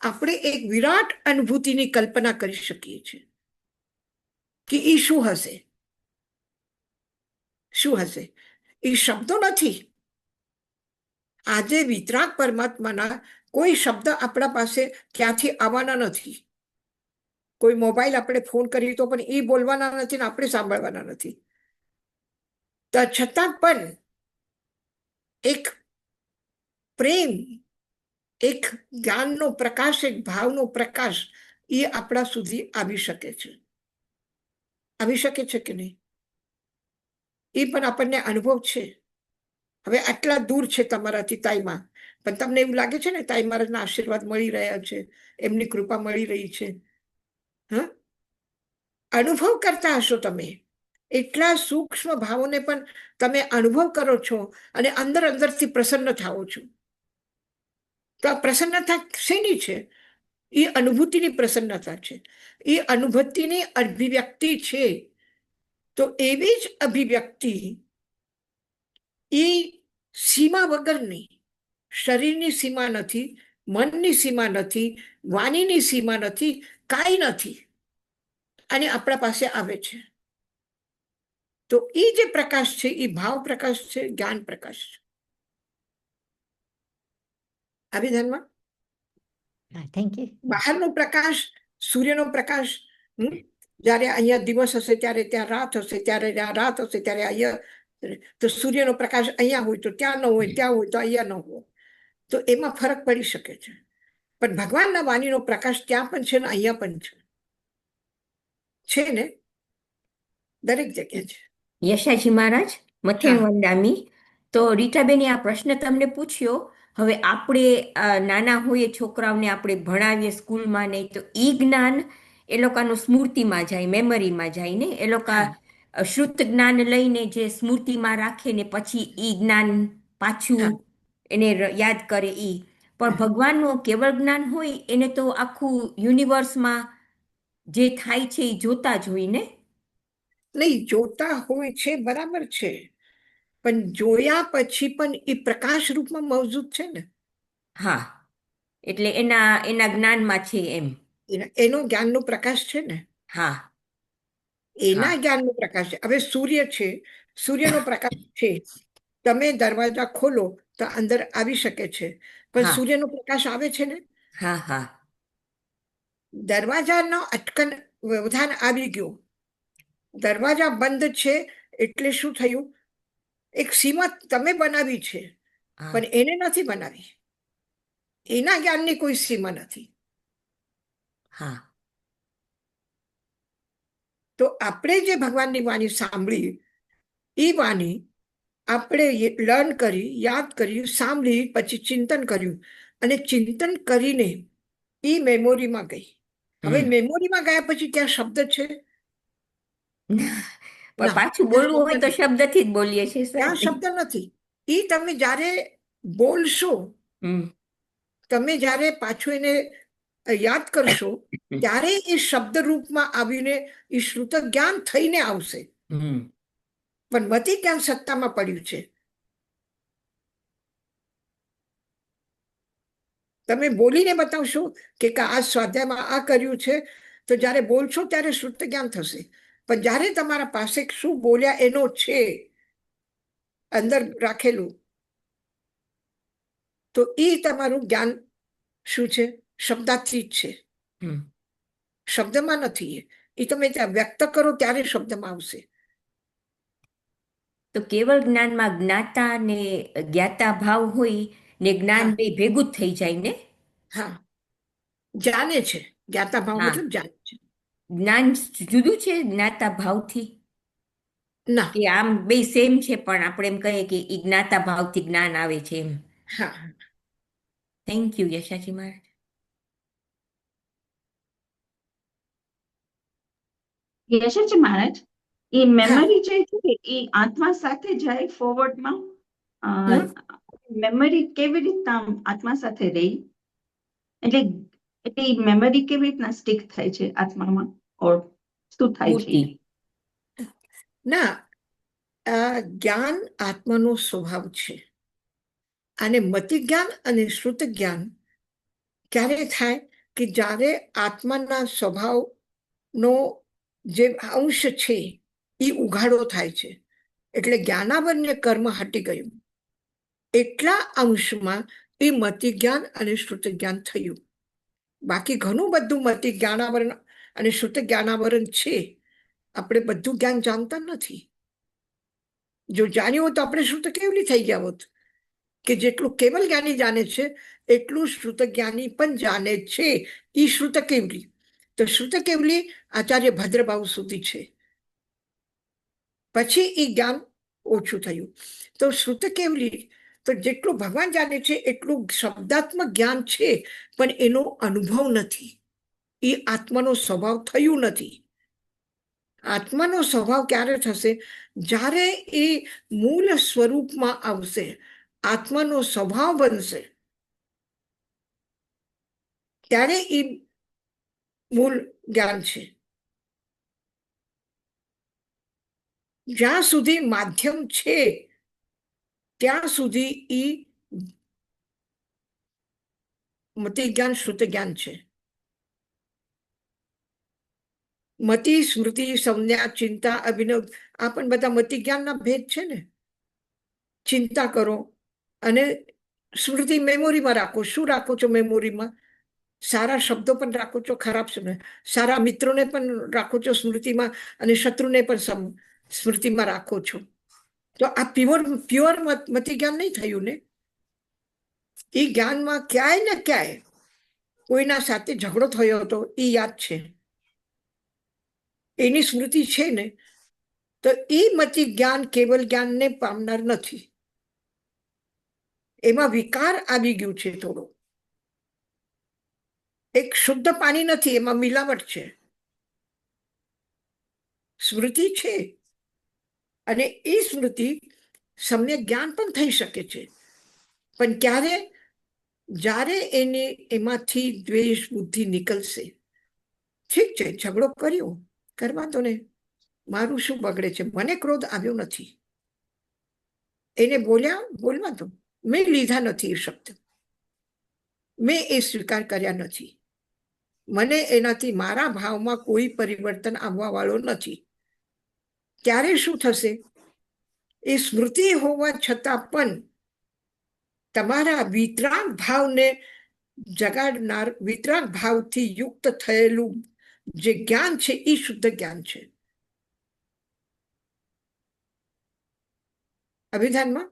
આપણે એક વિરાટ અનુભૂતિની કલ્પના કરી શકીએ છીએ કે એ શું હશે, શું હશે. એ શબ્દો નથી. આજે વિતરાગ પરમાત્માના કોઈ શબ્દ આપણા પાસે ક્યાંથી આવવાના નથી. કોઈ મોબાઈલ આપણે ફોન કરીએ તો પણ એ બોલવાના નથી ને આપણે સાંભળવાના નથી. છતાં પણ એક પ્રેમ, એક જ્ઞાનનો પ્રકાશ, એક ભાવનો પ્રકાશ એ આપણા સુધી આવી શકે છે. આવી શકે છે કે નહીં? એ પણ આપણને અનુભવ છે. હવે આટલા દૂર છે તમારાથી તાઈમાં, પણ તમને એવું લાગે છે ને તાઈ મહારાજના આશીર્વાદ મળી રહ્યા છે, એમની કૃપા મળી રહી છે. અનુભવ કરતા હશો તમે. એટલા સૂક્ષ્મ ભાવોને પણ તમે અનુભવ કરો છો અને અંદર અંદરથી પ્રસન્ન થાઓ છો. તો આ પ્રસન્નતા શેની છે? એ અનુભૂતિની પ્રસન્નતા છે. એ અનુભૂતિની અભિવ્યક્તિ છે. તો એવી જ અભિવ્યક્તિ એ સીમા વગરની, શરીરની સીમા નથી, મનની સીમા નથી, વાણીની સીમા નથી, કાંઈ નથી, અને આપણા પાસે આવે છે. તો એ જે પ્રકાશ છે એ ભાવ પ્રકાશ છે, જ્ઞાન પ્રકાશ છે. આવી ધ્યાનમાં? Thank you. બહારનો પ્રકાશ, સૂર્યનો પ્રકાશ, જ્યારે અહીંયા દિવસ હશે ત્યારે ત્યાં રાત હશે, ત્યારે ત્યાં રાત હશે ત્યારે અહીંયા, તો સૂર્યનો પ્રકાશ અહીંયા હોય તો ત્યાં ન હોય, ત્યાં હોય તો અહીંયા ન હોય, તો એમાં ફરક પડી શકે છે. પણ ભગવાનના વાણીનો પ્રકાશ ત્યાં પણ છે ને અહીંયા પણ છે ને, દરેક જગ્યાએ છે. યશાજી મહારાજ, મથેણ વંદામી. તો રીટાબેને આ પ્રશ્ન તમને પૂછ્યો. હવે આપણે નાના હોઈએ છોકરાઓને આપણે ભણાવીએ સ્કૂલમાં નહીં તો ઈ જ્ઞાન એ લોકોનું સ્મૃતિમાં જાય, મેમરીમાં જાય ને. એ લોકો શ્રુત જ્ઞાન લઈને જે સ્મૃતિમાં રાખે ને પછી ઈ જ્ઞાન પાછું એને યાદ કરે ઈ. પણ ભગવાનનું કેવળ જ્ઞાન હોય એને તો આખું યુનિવર્સમાં જે થાય છે એ જોતા જ હોય ને? નહીં, જોતા હોય છે બરાબર છે, પણ જોયા પછી પણ એ પ્રકાશ રૂપમાં મૌજૂદ છે ને. હા, એટલે એના જ્ઞાનમાં છે એમ. એનો જ્ઞાનનો પ્રકાશ છે ને. હા એના હા જ્ઞાનનો પ્રકાશ છે. હવે સૂર્ય છે, સૂર્યનો પ્રકાશ છે, તમે દરવાજા ખોલો તો અંદર આવી શકે છે, પણ હા સૂર્યનો પ્રકાશ આવે છે ને. હા હા દરવાજાનો અટકન વ્યવધાન આવી ગયું, દરવાજા બંધ છે એટલે શું થયું? એક સીમા તમે બનાવી છે, હા પણ એને નથી બનાવી. એના જ્ઞાનની કોઈ સીમા નથી. હા તો આપણે જે ભગવાનની વાણી સાંભળી, એ વાણી આપણે લર્ન કરી, યાદ કર્યું, સાંભળી, પછી ચિંતન કર્યું, અને ચિંતન કરીને એ મેમોરીમાં ગઈ. હવે હમ મેમોરીમાં ગયા પછી ત્યાં શબ્દ છે? પણ ના, પાછું ત્યાં બોલવું હોય શબ્દ તો નથી. શબ્દથી જ બોલીએ છીએ ત્યાં સાહેબ. શબ્દ નથી. એ તમે જ્યારે બોલશો, હમ તમે જ્યારે પાછું એને યાદ કરશો, ત્યારે એ શબ્દ રૂપમાં આવીને એ શ્રુત જ્ઞાન થઈને આવશે. હમ પણ મતિ જ્ઞાન સત્તામાં પડ્યું છે. તમે બોલીને બતાવશો કે આ સ્વાધ્યાયમાં આ કર્યું છે, તો જ્યારે બોલશો ત્યારે શ્રુત જ્ઞાન થશે. પણ જ્યારે તમારા પાસે શું બોલ્યા એનો છે અંદર રાખેલું, તો એ તમારું જ્ઞાન શું છે? શબ્દાથી જ છે, હમ શબ્દમાં નથી. એ તમે ત્યાં વ્યક્ત કરો ત્યારે શબ્દમાં આવશે. તો કેવળ જ્ઞાનમાં જ્ઞાતા ને જ્ઞાતા ભાવ હોય ને જ્ઞાન હા બે ભેગું જ થઈ જાય ને? હા, જાણે છે. જ્ઞાતા ભાવ હા, મતલબ જાણે છે. જ્ઞાન જુદું છે જ્ઞાતા ભાવથી? ના. કે આમ બે સેમ છે પણ આપણે એમ કહીએ કે ઈ જ્ઞાતા ભાવથી જ્ઞાન આવે છે એમ? હા. થેન્ક યુ યશાજી મહારાજ. યશસ્વી મહારાજ, એ હા. મેમરી જે છે એ આત્મા સાથે જાય ફોરવર્ડમાં. હમ? મેમરી કેવી રીતના આત્મા સાથે રહી? એટલે એટલે મેમરી કેવી રીતના સ્ટીક થાય છે આત્મામાં, ઓર શું થાય છે? મૂર્તિ. ના, આ જ્ઞાન આત્માનો સ્વભાવ છે. અને મતિ જ્ઞાન અને શ્રુત જ્ઞાન ક્યારે થાય? કે જ્યારે આત્માના સ્વભાવનો જે અંશ છે એ ઉઘાડો થાય છે. એટલે જ્ઞાનાવરને કર્મ હટી ગયું, એટલા અંશમાં એ મતિ જ્ઞાન અને શ્રુત જ્ઞાન થયું. બાકી ઘણું બધું મતિ જ્ઞાનાવરણ અને શ્રુત જ્ઞાનાવરણ છે. આપણે બધું જ્ઞાન જાણતા નથી. જો જાણ્યું હોત તો આપણે શ્રુત કેવલી થઈ ગયા હોત. કે જેટલું કેવલ જ્ઞાની જાણે છે એટલું શ્રુત જ્ઞાની પણ જાણે છે. એ શ્રુત કેવલી. તો શ્રુત કેવલી આચાર્ય ભદ્રભાવ સુધી છે, પછી એ જ્ઞાન ઓછું થયું. તો શ્રુત કેવલી તો જેટલું ભગવાન જાણે છે એટલું શબ્દાત્મક જ્ઞાન છે, પણ એનો અનુભવ નથી. એ આત્માનો સ્વભાવ થયું નથી. આત્માનો સ્વભાવ ક્યારે થશે? જ્યારે એ મૂળ સ્વરૂપમાં આવશે, આત્માનો સ્વભાવ બનશે, ત્યારે એ મૂળ જ્ઞાન છે. જ્યાં સુધી માધ્યમ છે ત્યાં સુધી એ મતિ જ્ઞાન શ્રુત જ્ઞાન છે. મતિ, સ્મૃતિ, સંજ્ઞા, ચિંતા, અભિનવ આ પણ બધા મતિ જ્ઞાનના ભેદ છે ને. ચિંતા કરો અને સ્મૃતિ મેમોરીમાં રાખો. શું રાખો છો મેમોરીમાં? સારા શબ્દો પણ રાખો છો, ખરાબ શબ્દ. સારા મિત્રોને પણ રાખો છો સ્મૃતિમાં, અને શત્રુને પણ સ્મૃતિમાં રાખો છો. તો આ પ્યોર મતિ જ્ઞાન નહીં થયું ને. એ જ્ઞાનમાં ક્યાંય ને ક્યાંય કોઈના સાથે ઝઘડો થયો હતો એ યાદ છે, એની સ્મૃતિ છે ને. તો એ મતિ જ્ઞાન કેવલ જ્ઞાનને પામનાર નથી. એમાં વિકાર આવી ગયું છે થોડો. એક શુદ્ધ પાણી નથી, એમાં મિલાવટ છે. સ્મૃતિ છે, અને એ સ્મૃતિ સમ્યક જ્ઞાન પણ થઈ શકે છે. પણ ક્યારે? જ્યારે એમાંથી દ્વેષ બુદ્ધિ નીકળશે, ઠીક છે, ઝઘડો કર્યો, કરવા દો ને, મારું શું બગડે છે, મને ક્રોધ આવ્યો નથી, એને બોલવા દો, મેં લીધા નથી એ શબ્દ, મેં એ સ્વીકાર કર્યા નથી, મને એનાથી મારા ભાવમાં કોઈ પરિવર્તન આવવા વાળો નથી. ત્યારે શું થશે? એ સ્મૃતિ હોવા છતાં પણ તમારા વિતરાગ ભાવને જગાડનાર, વિતરાગ ભાવથી યુક્ત થયેલું જે જ્ઞાન છે એ શુદ્ધ જ્ઞાન છે. અભિધાનમાં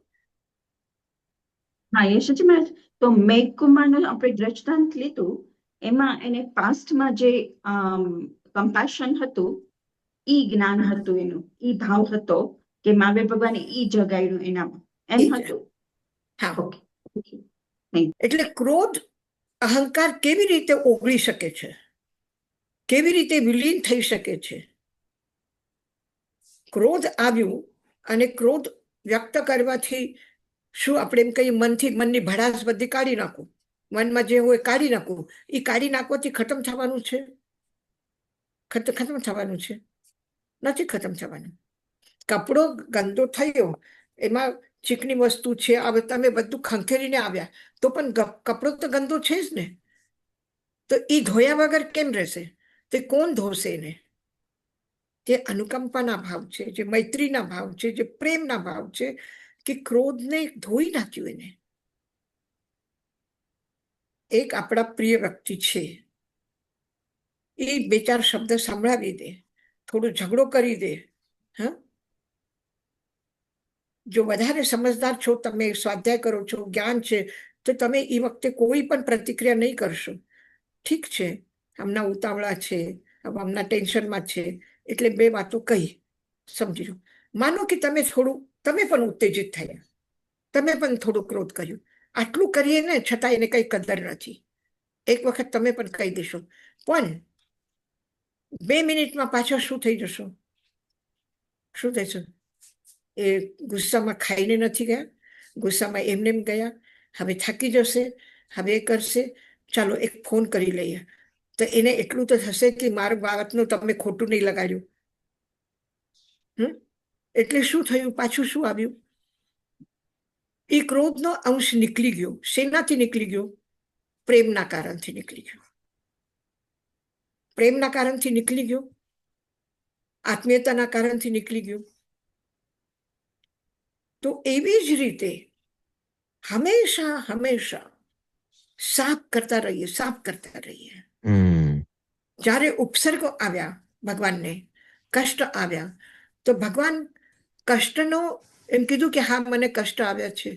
હા, યશજી મહારાજ, તો મેઘકુમારનું આપણે દ્રષ્ટાંત લીધું, એમાં એને પાસ્ટમાં જે કમ્પેશન હતું, ઈ જ્ઞાન હતું, એનું ઈ ભાવ હતો કે મહાવીર ભગવાને ઈ જગાડ્યું એનામાં, એમ હતું. હા, ઓકે. એટલે ક્રોધ, અહંકાર કેવી રીતે ઓગળી શકે છે, કેવી રીતે વિલીન થઈ શકે છે? ક્રોધ આવ્યું અને ક્રોધ વ્યક્ત કરવાથી શું આપણે એમ કહીએ, મનની ભડાસ બધી કાઢી નાખું, મનમાં જે હોય કાઢી નાખવું, એ કાઢી નાખવાથી ખતમ થવાનું છે? ખતમ થવાનું છે? નથી ખતમ થવાનું. કપડો ગંદો થયો, એમાં ચીકણી વસ્તુ છે, હવે તમે બધું ખંખેરીને આવ્યા તો પણ કપડો તો ગંદો છે જ ને, તો એ ધોયા વગર કેમ રહેશે? તે કોણ ધોશે એને? જે અનુકંપાના ભાવ છે, જે મૈત્રીના ભાવ છે, જે પ્રેમના ભાવ છે, કે ક્રોધને ધોઈ નાખ્યું એને. એક આપણા પ્રિય વ્યક્તિ છે, એ બે ચાર શબ્દ સંભળાવી દે, થોડો ઝઘડો કરી દે, હા, જો વધારે સમજદાર છો, તમે સ્વાધ્યાય કરો છો, જ્ઞાન છે, તો તમે એ વખતે કોઈ પણ પ્રતિક્રિયા નહીં કરશો. ઠીક છે, હમણાં ઉતાવળા છે, હમણાં ટેન્શનમાં છે, એટલે બે વાતો કહી, સમજી લો. માનો કે તમે પણ ઉત્તેજિત થયા, તમે પણ થોડું ક્રોધ કર્યું, આટલું કરીએ ને છતાં એને કઈ કદર નથી. એક વખત તમે પણ કહી દેશો, પણ 2 મિનિટમાં પાછા શું થઈ જશો? શું થશે? એ ગુસ્સામાં ખાઈને નથી ગયા, ગુસ્સામાં એમને ગયા, હવે થાકી જશે, હવે એ કરશે, ચાલો એક ફોન કરી લઈએ, તો એને એટલું તો થશે કે મારા બાબતનું તમે ખોટું નહીં લગાડ્યું. એટલે શું થયું? પાછું શું આવ્યું? એ ક્રોધનો અંશ નીકળી ગયો. શેનાથી નીકળી ગયો? પ્રેમના કારણથી નીકળી ગયો. પ્રેમના કારણથી નીકળી ગયો, આત્મીયતાના કારણથી નીકળી ગયો. તો એવી જ રીતે હંમેશા સાફ કરતા રહીએ. જ્યારે ઉપસર્ગો આવ્યા, ભગવાનને કષ્ટ આવ્યા, તો ભગવાન કષ્ટનો એમ કીધું કે હા, મને કષ્ટ આવ્યા છે.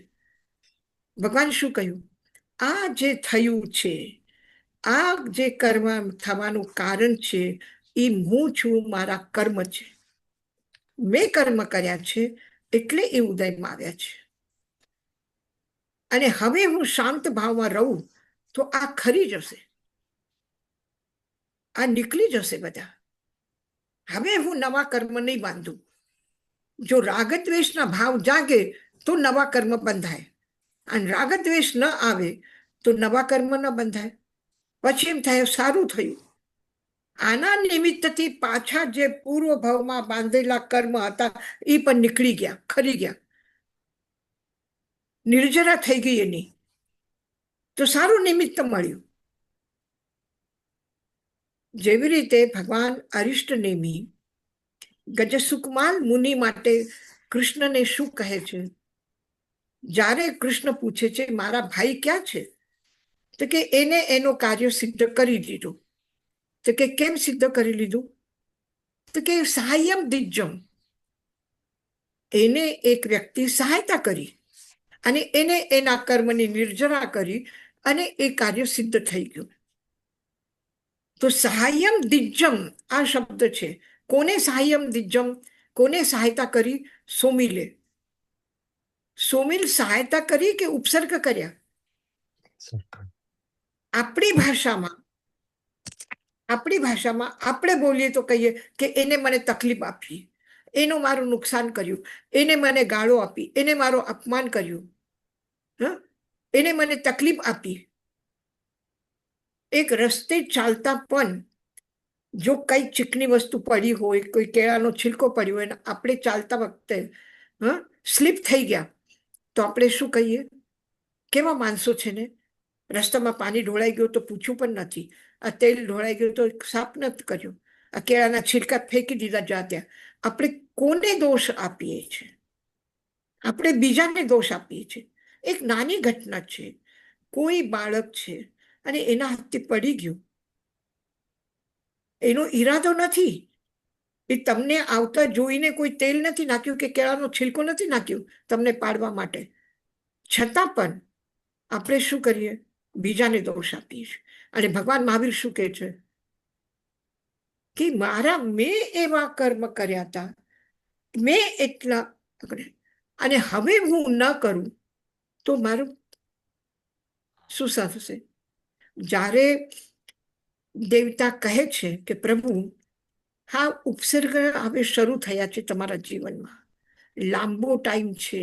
ભગવાન શું કહ્યું? આ જે થયું છે, આ જે કર્મ થવાનું કારણ છે, એ હું છું, મારા કર્મ છે, મેં કર્મ કર્યા છે, એટલે એ ઉદયમાં આવ્યા છે. અને હવે હું શાંત ભાવમાં રહું તો આ ખરી જશે, આ નીકળી જશે બધા. હવે હું નવા કર્મ નહીં બાંધું. જો રાગદ્વેષના ભાવ જાગે તો નવા કર્મ બંધાય, અને રાગદ્વેષ ન આવે તો નવા કર્મ ન બંધાય. પછી એમ થાય સારું થયું, આના નિમિત્તથી પાછા જે પૂર્વ ભાવમાં બાંધેલા કર્મ હતા એ પણ નીકળી ગયા, ખરી ગયા, નિર્જરા થઈ ગઈ એની, તો સારું નિમિત્ત મળ્યું. જેવી રીતે ભગવાન અરિષ્ટ નેમી ગજસુકમાલ મુનિ માટે કૃષ્ણને શું કહે છે? જ્યારે કૃષ્ણ પૂછે છે મારા ભાઈ ક્યાં છે, તો કે એને એનો કાર્ય સિદ્ધ કરી દીધું. તો કે કેમ સિદ્ધ કરી લીધું? તો કે સહાયમ દિજ્જમ, એને એક વ્યક્તિ સહાયતા કરી અને એને એના કર્મની નિર્જરા કરી અને એ કાર્ય સિદ્ધ થઈ ગયું. તો સહાયમ દિજ્જમ આ શબ્દ છે. કોને સહાયમ દિજ્જમ? કોને સહાયતા કરી? સોમિલે. સોમિલ સહાયતા કરી કે ઉપસર્ગ કર્યા? આપણી ભાષામાં આપણે બોલીએ તો કહીએ કે એને મને તકલીફ આપી, એનું મારું નુકસાન કર્યું, એને મને ગાળો આપી, એને મારું અપમાન કર્યું, એને મને તકલીફ આપી, એક રસ્તે ચાલતા પણ જો કઈ ચીકણી વસ્તુ પડી હોય, કોઈ કેળાનો છિલકો પડ્યો હોય, આપણે ચાલતા વખતે સ્લીપ થઈ ગયા તો આપણે શું કહીએ? કેવા માણસો છે ને, રસ્તામાં પાણી ઢોળાઈ ગયું તો પૂછ્યું પણ નથી, આ તેલ ઢોળાઈ ગયું તો સાફ નથી કર્યું, આ કેળાના છિલકા ફેંકી દીધા જા ત્યાં. આપણે કોને દોષ આપીએ છીએ? આપણે બીજાને દોષ આપીએ છીએ. એક નાની ઘટના છે, કોઈ બાળક છે અને એના હાથથી પડી ગયું, એનો ઈરાદો નથી, એ તમને આવતા જોઈને કોઈ તેલ નથી નાખ્યું કે કેળાનો છિલકો નથી નાખ્યું તમને પાડવા માટે, છતાં પણ આપણે શું કરીએ? બીજાને દોષ આપીએ છીએ. અને ભગવાન મહાવીર શું કહે છે કે મેં એવા કર્મ કર્યા હતા, મેં એટલા, અને હવે હું ન કરું તો મારું શું થશે? જ્યારે દેવતા કહે છે કે પ્રભુ, હા, ઉપસર્ગ હવે શરૂ થયા છે તમારા જીવનમાં, લાંબો ટાઈમ છે,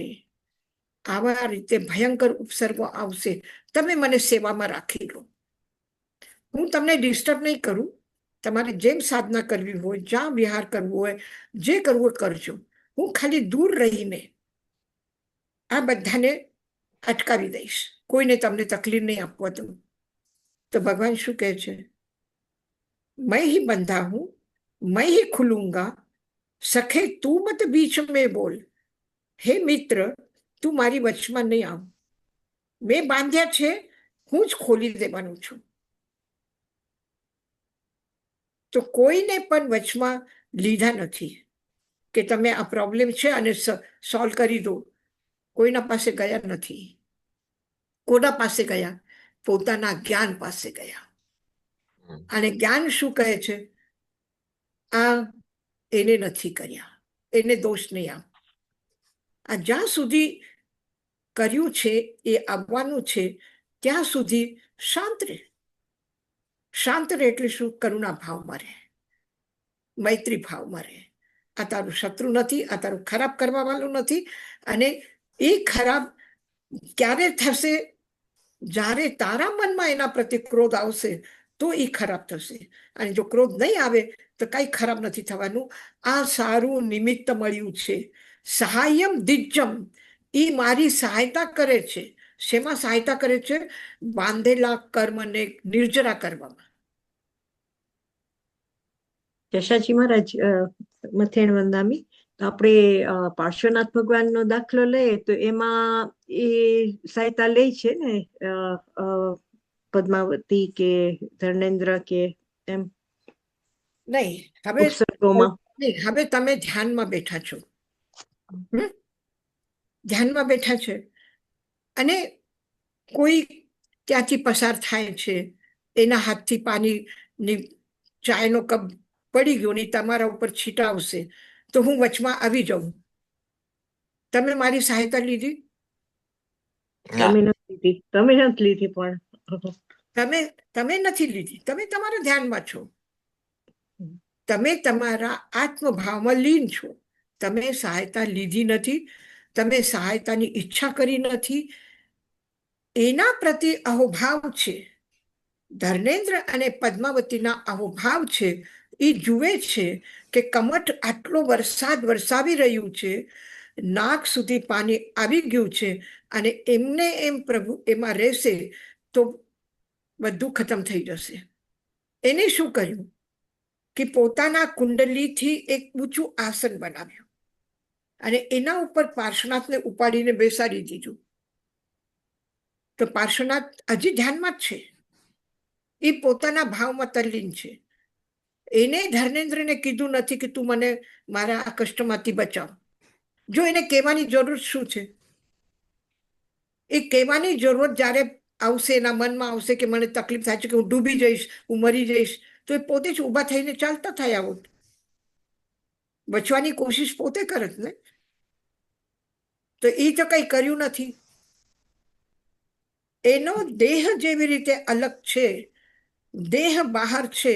આવા રીતે ભયંકર ઉપસર્ગો આવશે, તમે મને સેવામાં રાખી લો, હું તમને ડિસ્ટર્બ નહીં કરું, તમારે જેમ સાધના કરવી હોય, જ્યાં વિહાર કરવો હોય, જે કરવું હોય કરજો, હું ખાલી દૂર રહીને આ બધાને અટકાવી દઈશ, કોઈને તમને તકલીફ નહીં આપવા દઉં. તો ભગવાન શું કહે છે? मैं ही बंधा हूं, मैं ही खुलूंगा, सखे તું મત બીચ મેં બોલ. હે મિત્ર, તું મારી વચમાં નહીં આવ, મેં બાંધ્યા છે, હું જ ખોલી દેવાનું છું. તો કોઈને પણ વચમાં લીધા નથી કે તમે આ પ્રોબ્લેમ છે અને સોલ્વ કરી દો. કોઈના પાસે ગયા નથી. કોના પાસે ગયા? પોતાના જ્ઞાન પાસે ગયા. અને જ્ઞાન શું કહે છે? આ એને નથી કર્યા, એને દોષ નહીં આપ. આ જ્યાં સુધી કર્યું છે એ આવવાનું છે ત્યાં સુધી શાંત રહે. શાંત રહે એટલે શું? કરુણા ભાવમાં રહે, મૈત્રી ભાવમાં રહે. આ તારું શત્રુ નથી, આ તારું ખરાબ કરવા વાળું નથી. અને એ ખરાબ ક્યારે થશે? જ્યારે તારા મનમાં એના પ્રત્યે ક્રોધ આવશે તો એ ખરાબ થશે. અને જો ક્રોધ નહીં આવે તો કઈ ખરાબ નથી થવાનું. આ સારું નિમિત્ત મળ્યું છે. સહાયમ દિજ્જમ, એ મારી સહાયતા કરે છે. શેમાં સહાયતા કરે છે? બાંધેલા કર્મને નિર્જરા કરવામાં. જશાજી મહારાજ, મથેણ વંદામી, તો આપણે પાર્શ્વનાથ ભગવાનનો દાખલો લઈએ તો એમાં એ સહાયતા લે છે ને, પદ્માવતી કે ધર્મેન્દ્ર કે એમ? નહીં, હવે તમે ધ્યાનમાં બેઠા છો, ધ્યાનમાં બેઠા છે અને કોઈ ત્યાંથી પસાર થાય છે, એના હાથથી પાણીની ચાયનો કપ પડી ગયો ને તમારા ઉપર છીટાવશે તો હું વચમાં આવી જાઉં. તમે મારી સહાયતા લીધી? તમે નથી લીધી, પણ તમે નથી લીધી. તમે તમારા ધ્યાનમાં છો, તમે તમારા આત્મભાવમાં લીન છો. તમે સહાયતા લીધી નથી, તમે સહાયતાની ઈચ્છા કરી નથી. એના પ્રત્યે અહોભાવ છે. ધર્મેન્દ્ર અને પદ્માવતીના અહોભાવ છે. એ જુએ છે કે કમઠ આટલો વરસાદ વરસાવી રહ્યું છે, નાક સુધી પાણી આવી ગયું છે અને એમને એમ પ્રભુ એમાં રહેશે તો બધું ખતમ થઈ જશે. એને શું કર્યું કે પોતાના કુંડલીથી એક ઊંચું આસન બનાવ્યું અને એના ઉપર પાર્શ્વનાથને ઉપાડીને બેસાડી દીધું. તો પાર્શ્વનાથ હજી ધ્યાનમાં જ છે, એ પોતાના ભાવમાં તલ્લીન છે. એને ધર્મેન્દ્રને કીધું નથી કે તું મને મારા આ કષ્ટમાંથી બચાવ. જો એને કહેવાની જરૂર શું છે? એ કહેવાની જરૂરત જ્યારે આવશે, એના મનમાં આવશે કે મને તકલીફ થાય છે, કે હું ડૂબી જઈશ, હું મરી જઈશ, તો એ પોતે જ ઊભા થઈને ચાલતા થયા હોત. બચવાની કોશિશ પોતે કરત ને. તો એ તો કઈ કર્યું નથી. એનો દેહ જેવી રીતે અલગ છે, દેહ બહાર છે,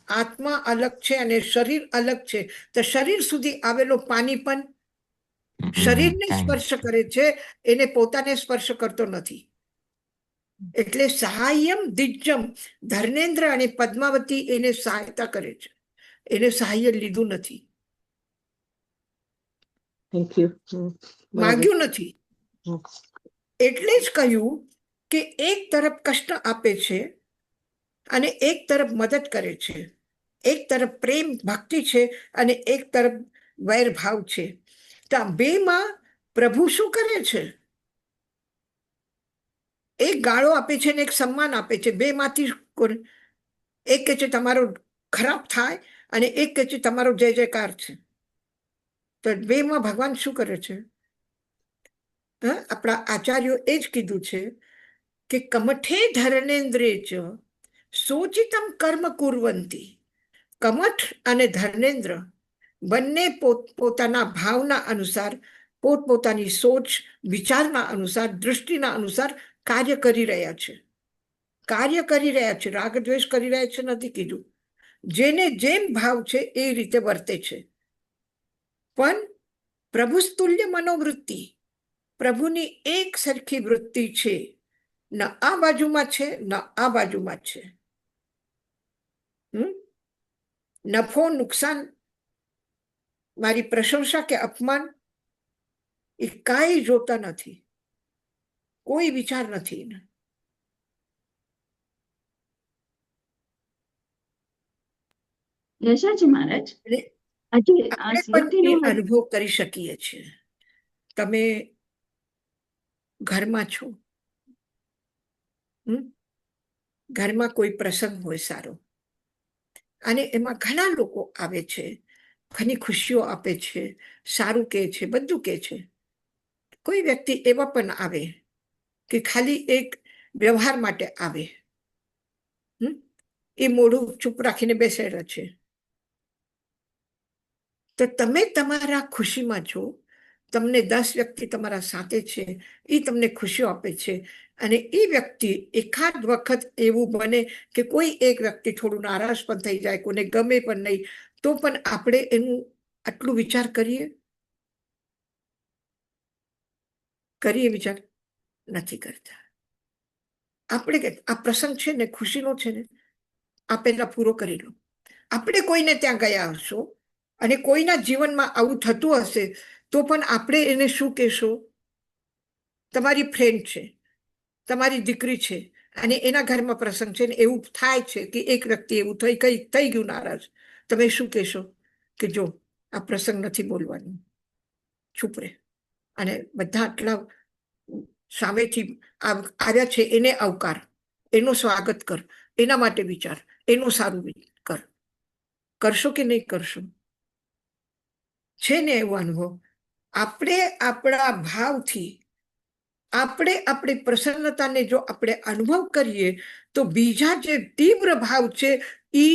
આત્મા અલગ છે અને શરીર અલગ છે. તો શરીર સુધી આવેલો પાણી પણ શરીરને સ્પર્શ કરે છે, એને પોતાને સ્પર્શ કરતો નથી. એટલે સહાયમ દિજ્જમ, ધર્મેન્દ્ર અને પદ્માવતી એને સહાયતા કરે છે, એને સહાય લીધું નથી, થેન્ક યુ. બરાબર. માગ્યું નથી. હમ. એટલે જ કહ્યું કે એક તરફ કષ્ટ આપે છે અને એક તરફ મદદ કરે છે, એક તરફ પ્રેમ ભક્તિ છે અને એક તરફ વૈરભાવ છે. તો આ બેમાં પ્રભુ શું કરે છે? એક ગાળો આપે છે ને એક સન્માન આપે છે. બેમાંથી એક કે છે તમારો ખરાબ થાય અને એક કે છે તમારો જય જયકાર છે. તો બેમાં ભગવાન શું કરે છે? આપણા આચાર્યો એ જ કીધું છે કે કમઠે ધર્મેન્દ્રે ચ સોચિતમ કર્મ કુર્વંતી. કમઠ અને ધર્મેન્દ્ર બંને પોતાના ભાવના અનુસાર, પોતપોતાની સોચ વિચારના અનુસાર, દૃષ્ટિના અનુસાર કાર્ય કરી રહ્યા છે. કાર્ય કરી રહ્યા છે, રાગ દ્વેષ કરી રહ્યા છે નથી કીધું. જેને જેમ ભાવ છે એ રીતે વર્તે છે. પણ પ્રભુસ્તુલ્ય મનોવૃત્તિ, પ્રભુની એક સરખી વૃત્તિ છે. ન આ બાજુમાં છે ન આ બાજુમાં છે. નફો નુકસાન, મારી પ્રશંસા કે અપમાન, એ કાંઈ જોતા નથી, કોઈ વિચાર નથી. યશાજી મહારાજ, આજે આ આપણે પણ એ સ્મૃતિનું અનુભવ કરી શકીએ છીએ. તમે ઘરમાં છો, ઘરમાં કોઈ પ્રસંગ હોય સારો અને એમાં ઘણા લોકો આવે છે, ઘણી ખુશીઓ આપે છે, સારું કહે છે, બધું કહે છે. કોઈ વ્યક્તિ એવા પણ આવે કે ખાલી એક વ્યવહાર માટે આવે, એ મોઢું ચૂપ રાખીને બેસેલા છે. તો તમે તમારા ખુશીમાં છો, તમને 10 વ્યક્તિ તમારા સાથે છે, એ તમને ખુશીઓ આપે છે. અને એ વ્યક્તિ એકાદ વખત એવું બને કે કોઈ એક વ્યક્તિ થોડું નારાજ પણ થઈ જાય, કોઈને ગમે પણ નહીં, તો પણ આપણે એનું આટલું વિચાર કરીએ વિચાર નથી કરતા. આપણે આ પ્રસંગ છે ને, ખુશીનો છે ને, આ પહેલા પૂરો કરી લો. આપણે કોઈને ત્યાં ગયા હશો અને કોઈના જીવનમાં આવું થતું હશે, તો પણ આપણે એને શું કહેશો? તમારી ફ્રેન્ડ છે, તમારી દીકરી છે અને એના ઘરમાં પ્રસંગ છે ને એવું થાય છે કે એક વ્યક્તિ એવું થઈ ગયું નારાજ, તમે શું કહેશો? કે જો આ પ્રસંગ નથી બોલવાનું, ચૂપ રહે. અને બધા આટલા સામેથી આવ્યા છે એને આવકાર, એનું સ્વાગત કર, એના માટે વિચાર, એનું સારું કર. કરશો કે નહીં કરશો? છે ને એવો અનુભવ. આપણે આપણા ભાવથી, આપણે આપણી પ્રસન્નતાને જો આપણે અનુભવ કરીએ તો બીજા જે તીવ્ર ભાવ છે એ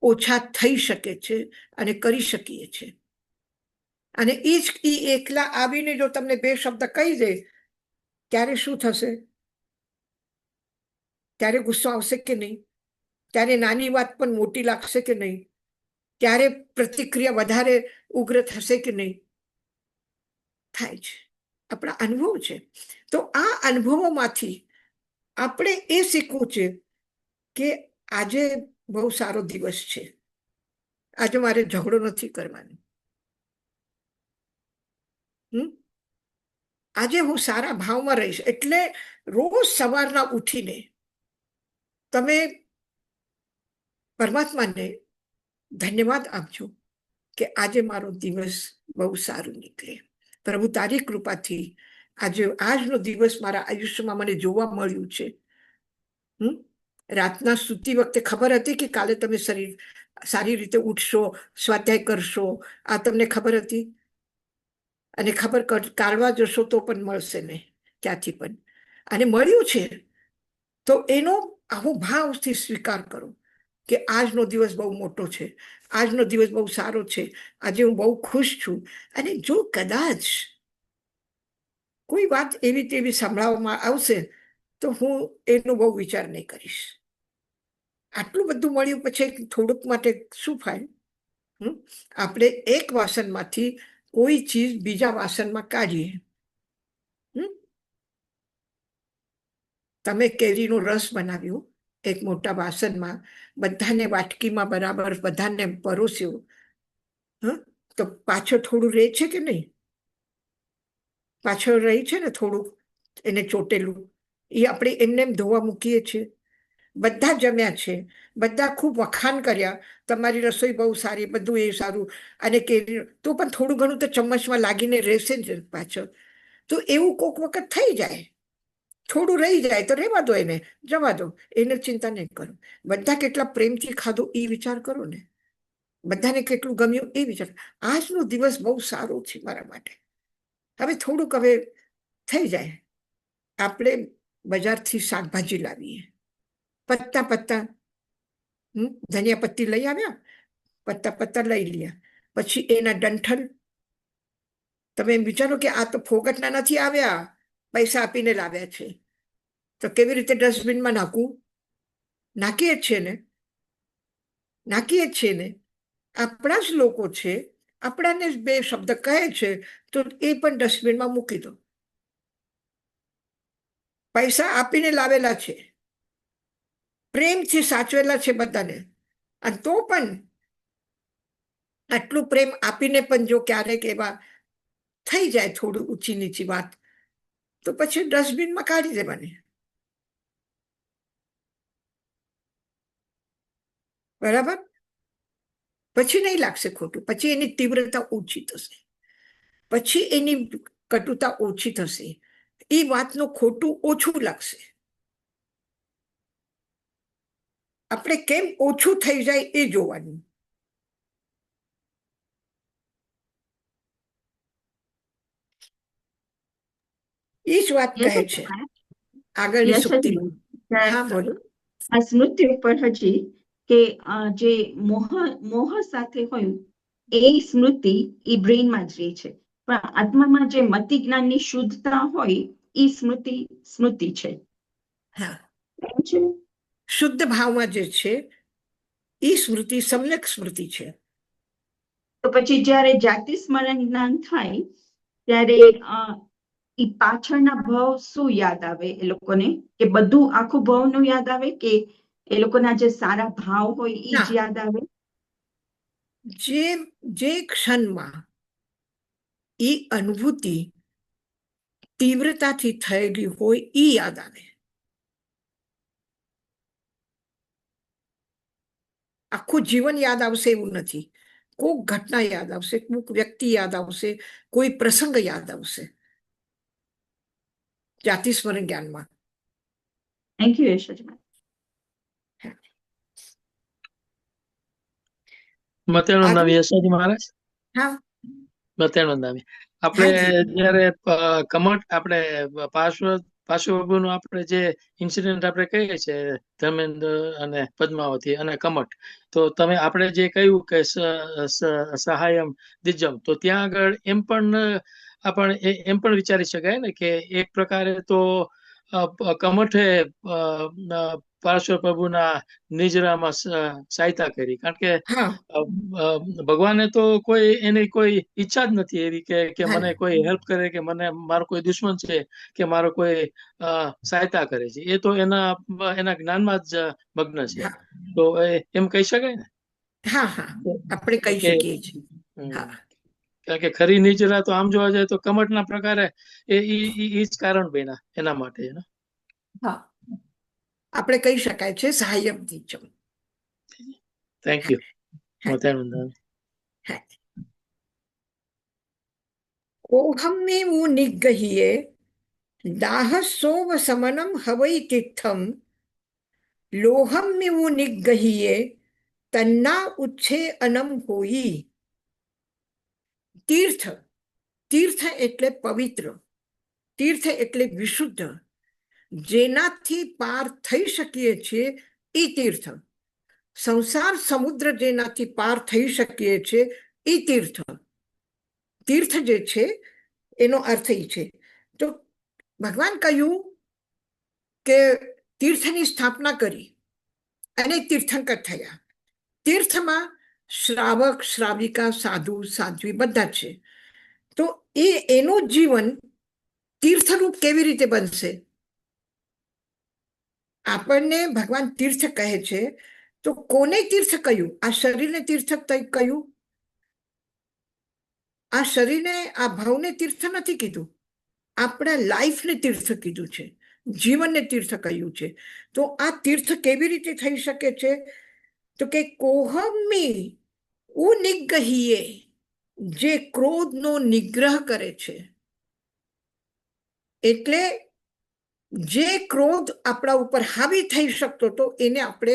ઓછા થઈ શકે છે અને કરી શકીએ છીએ. અને એ જ એકલા આવીને જો તમને 2 શબ્દ કહી દે, ત્યારે શું થશે? ત્યારે ગુસ્સો આવશે કે નહીં? ત્યારે નાની વાત પણ મોટી લાગશે કે નહીં? ત્યારે પ્રતિક્રિયા વધારે ઉગ્ર થશે કે નહીં? થાય છે, આપણા અનુભવ છે. તો આ અનુભવોમાંથી આપણે એ શીખવું છે કે આજે બહુ સારો દિવસ છે, આજે મારે ઝઘડો નથી કરવાનો, આજે હું સારા ભાવમાં રહીશ. એટલે રોજ સવારના ઉઠીને તમે પરમાત્માને ધન્યવાદ આપજો કે આજે મારો દિવસ બહુ સારું નીકળે. પ્રભુ તારી કૃપાથી આજનો દિવસ મારા આયુષ્યમાં મને જોવા મળ્યું છે. રાતના સૂતી વખતે ખબર હતી કે કાલે તમે સારી રીતે ઉઠશો, સ્વાધ્યાય કરશો, આ તમને ખબર હતી? અને ખબર કાઢવા જશો તો પણ મળશે નહીં ક્યાંથી પણ. અને મળ્યું છે તો એનો અહોભાવથી સ્વીકાર કરો કે આજનો દિવસ બહુ મોટો છે, આજનો દિવસ બહુ સારો છે, આજે હું બહુ ખુશ છું. અને જો કદાચ કોઈ વાત એવી તેવી સંભળાવવામાં આવશે તો હું એનો બહુ વિચાર નહીં કરીશ. આટલું બધું મળ્યું પછી થોડુંક માટે શું થાય? આપણે એક વાસણમાંથી કોઈ ચીજ બીજા વાસણમાં કાઢીએ તમે કેરીનો રસ બનાવ્યો એક મોટા વાસણમાં, બધાને વાટકીમાં બરાબર બધાને પરોસ્યો, તો પાછળ થોડું રહે છે કે નહીં? પાછળ રહી છે ને થોડું એને ચોટેલું, એ આપણે એમને એમ ધોવા મૂકીએ છીએ. બધા જમ્યા છે, બધા ખૂબ વખાણ કર્યા, તમારી રસોઈ બહુ સારી, બધું એ સારું, અને કેરી તો પણ થોડું ઘણું તો ચમ્મચમાં લાગીને રહેશે જ પાછળ. તો એવું કોઈક વખત થઈ જાય, થોડું રહી જાય તો રહેવા દો, એને જવા દો, એને ચિંતા નહીં કરો. બધા કેટલા પ્રેમથી ખાધું એ વિચાર કરો ને, બધાને કેટલું ગમ્યું એ વિચાર. આજનો દિવસ બહુ સારો છે મારા માટે. હવે થોડુંક હવે થઈ જાય, આપણે બજારથી શાકભાજી લાવીએ, પત્તા પત્તા ધનિયા પત્તી લઈ આવ્યા, પત્તા પત્તા લઈ લીયા, પછી એના ડંઠલ. તમે એમ વિચારો કે આ તો ફોગટના નથી આવ્યા, પૈસા આપીને લાવ્યા છે, તો કેવી રીતે ડસ્ટબિનમાં નાખવું? નાખીએ જ છે ને, નાખીએ જ છે ને. આપણા જ લોકો છે, આપણાને જ બે શબ્દ કહે છે, તો એ પણ ડસ્ટબિનમાં મૂકી દો. પૈસા આપીને લાવેલા છે, પ્રેમથી સાચવેલા છે બધાને, અને તો પણ આટલું પ્રેમ આપીને પણ જો ક્યારેક એવા થઈ જાય થોડું ઊંચી નીચી વાત, તો પછી ડસ્ટબિનમાં કાઢી દેવાની. બરાબર? પછી નહીં લાગશે ખોટું, પછી એની તીવ્રતા ઓછી થશે, પછી એની કટુતા ઓછી થશે, એ વાતનું ખોટું ઓછું લાગશે. આપણે કેમ ઓછું થઈ જાય એ જોવાનું. એ જ વાત કહે છે આગળની સુક્તિમાં. હા, બોલો. આ સ્મૃતિ ઉપર હજી કે જે મોહ સાથે હોય એ સ્મૃતિ એ બ્રેઇનમાં જ રહે છે, પણ આત્મામાં જે મતિ જ્ઞાનની શુદ્ધતા હોય એ સ્મૃતિ છે. હા, એમ છે. શુદ્ધ ભાવમાં જે છે એ સ્મૃતિ સમ્યક સ્મૃતિ છે. તો પછી જયારે જાતિ સ્મરણ જ્ઞાન થાય ત્યારે એ પાછળના ભાવ શું યાદ આવે એ લોકોને? કે બધું આખું ભાવનું યાદ આવે, કે એ લોકોના જે સારા ભાવ હોય એ જ યાદ આવે? જે ક્ષણમાં એ અનુભૂતિ તીવ્રતાથી થયેલી હોય એ યાદ આવે. આખું જીવન યાદ આવશે એવું નથી. કોઈક ઘટના યાદ આવશે, કોઈક વ્યક્તિ યાદ આવશે, કોઈ પ્રસંગ યાદ આવશે જાતિ સ્મરણ જ્ઞાનમાં. Thank you યશોજીમાં. મતેનું નામ યશોજી મહારાજ. હા, મતેનું નામ આપણે જયારે કમટ આપણે પાર્શ્વનું આપણે જે ઇન્સિડન્ટ આપણે કહીએ છીએ ધર્મેન્દ્ર અને પદ્માવતી અને કમટ, તો તમે આપણે જે કહ્યું કે સહાયમ દિજ્જમ, તો ત્યાં આગળ એમ પણ વિચારી શકાય ને કે એક પ્રકારે તો કમઠે પાર્શ્વ પ્રભુના નિજરામાં સહાયતા કરી, કારણ કે ભગવાને તો એની કોઈ ઈચ્છા જ નથી એવી કે મને કોઈ હેલ્પ કરે, કે મને મારો કોઈ દુશ્મન છે કે મારો કોઈ સહાયતા કરે છે. એ તો એના જ્ઞાનમાં જ મગ્ન છે. તો એમ કહી શકાય ને? હા, આપણે કહી શકીએ છીએ. કારણ કે ખરી નિજરા તો આમ જોવા જાય તો કમટના પ્રકારે એ જ કારણ બન્યા એના માટે. હા, આપણે કહી શકાય છે સહાયમ દિજ્જમ. Thank you. ઓહમ્મેવું નિગ્રહીએ દાહસોવ સમનમ હવૈ તિથમ લોહમ્મેવું નિગ્રહીએ તન્ના ઉચ્છે અનમ હોઈ. તીર્થ એટલે પવિત્ર, તીર્થ એટલે વિશુદ્ધ, જેનાથી પાર થઈ શકીએ છીએ એ તીર્થ. સંસાર સમુદ્ર જેનાથી પાર થઈ શકીએ છીએ એ તીર્થ. તીર્થ જે છે એનો અર્થ એ છે. તો ભગવાન કહ્યું કે તીર્થની સ્થાપના કરી અને તીર્થંકર થયા. તીર્થમાં શ્રાવક, શ્રાવિકા, સાધુ, સાધ્વી બધા છે. તો એનું જીવન તીર્થરૂપ કેવી રીતે બનશે? આપણને ભગવાન તીર્થ કહે છે, તો કોને તીર્થ કહ્યું? આ શરીરને તીર્થ કહ્યું? આ શરીરને, આ ભાવને તીર્થ નથી કીધું, આપણા લાઈફને તીર્થ કીધું છે, જીવનને તીર્થ કહ્યું છે. તો આ તીર્થ કેવી રીતે થઈ શકે છે? તો કે કોહમી ઉનિગ્રહીએ, જે ક્રોધનો નિગ્રહ કરે છે. એટલે જે ક્રોધ આપણા ઉપર હાવી થઈ શકતો તો એને આપણે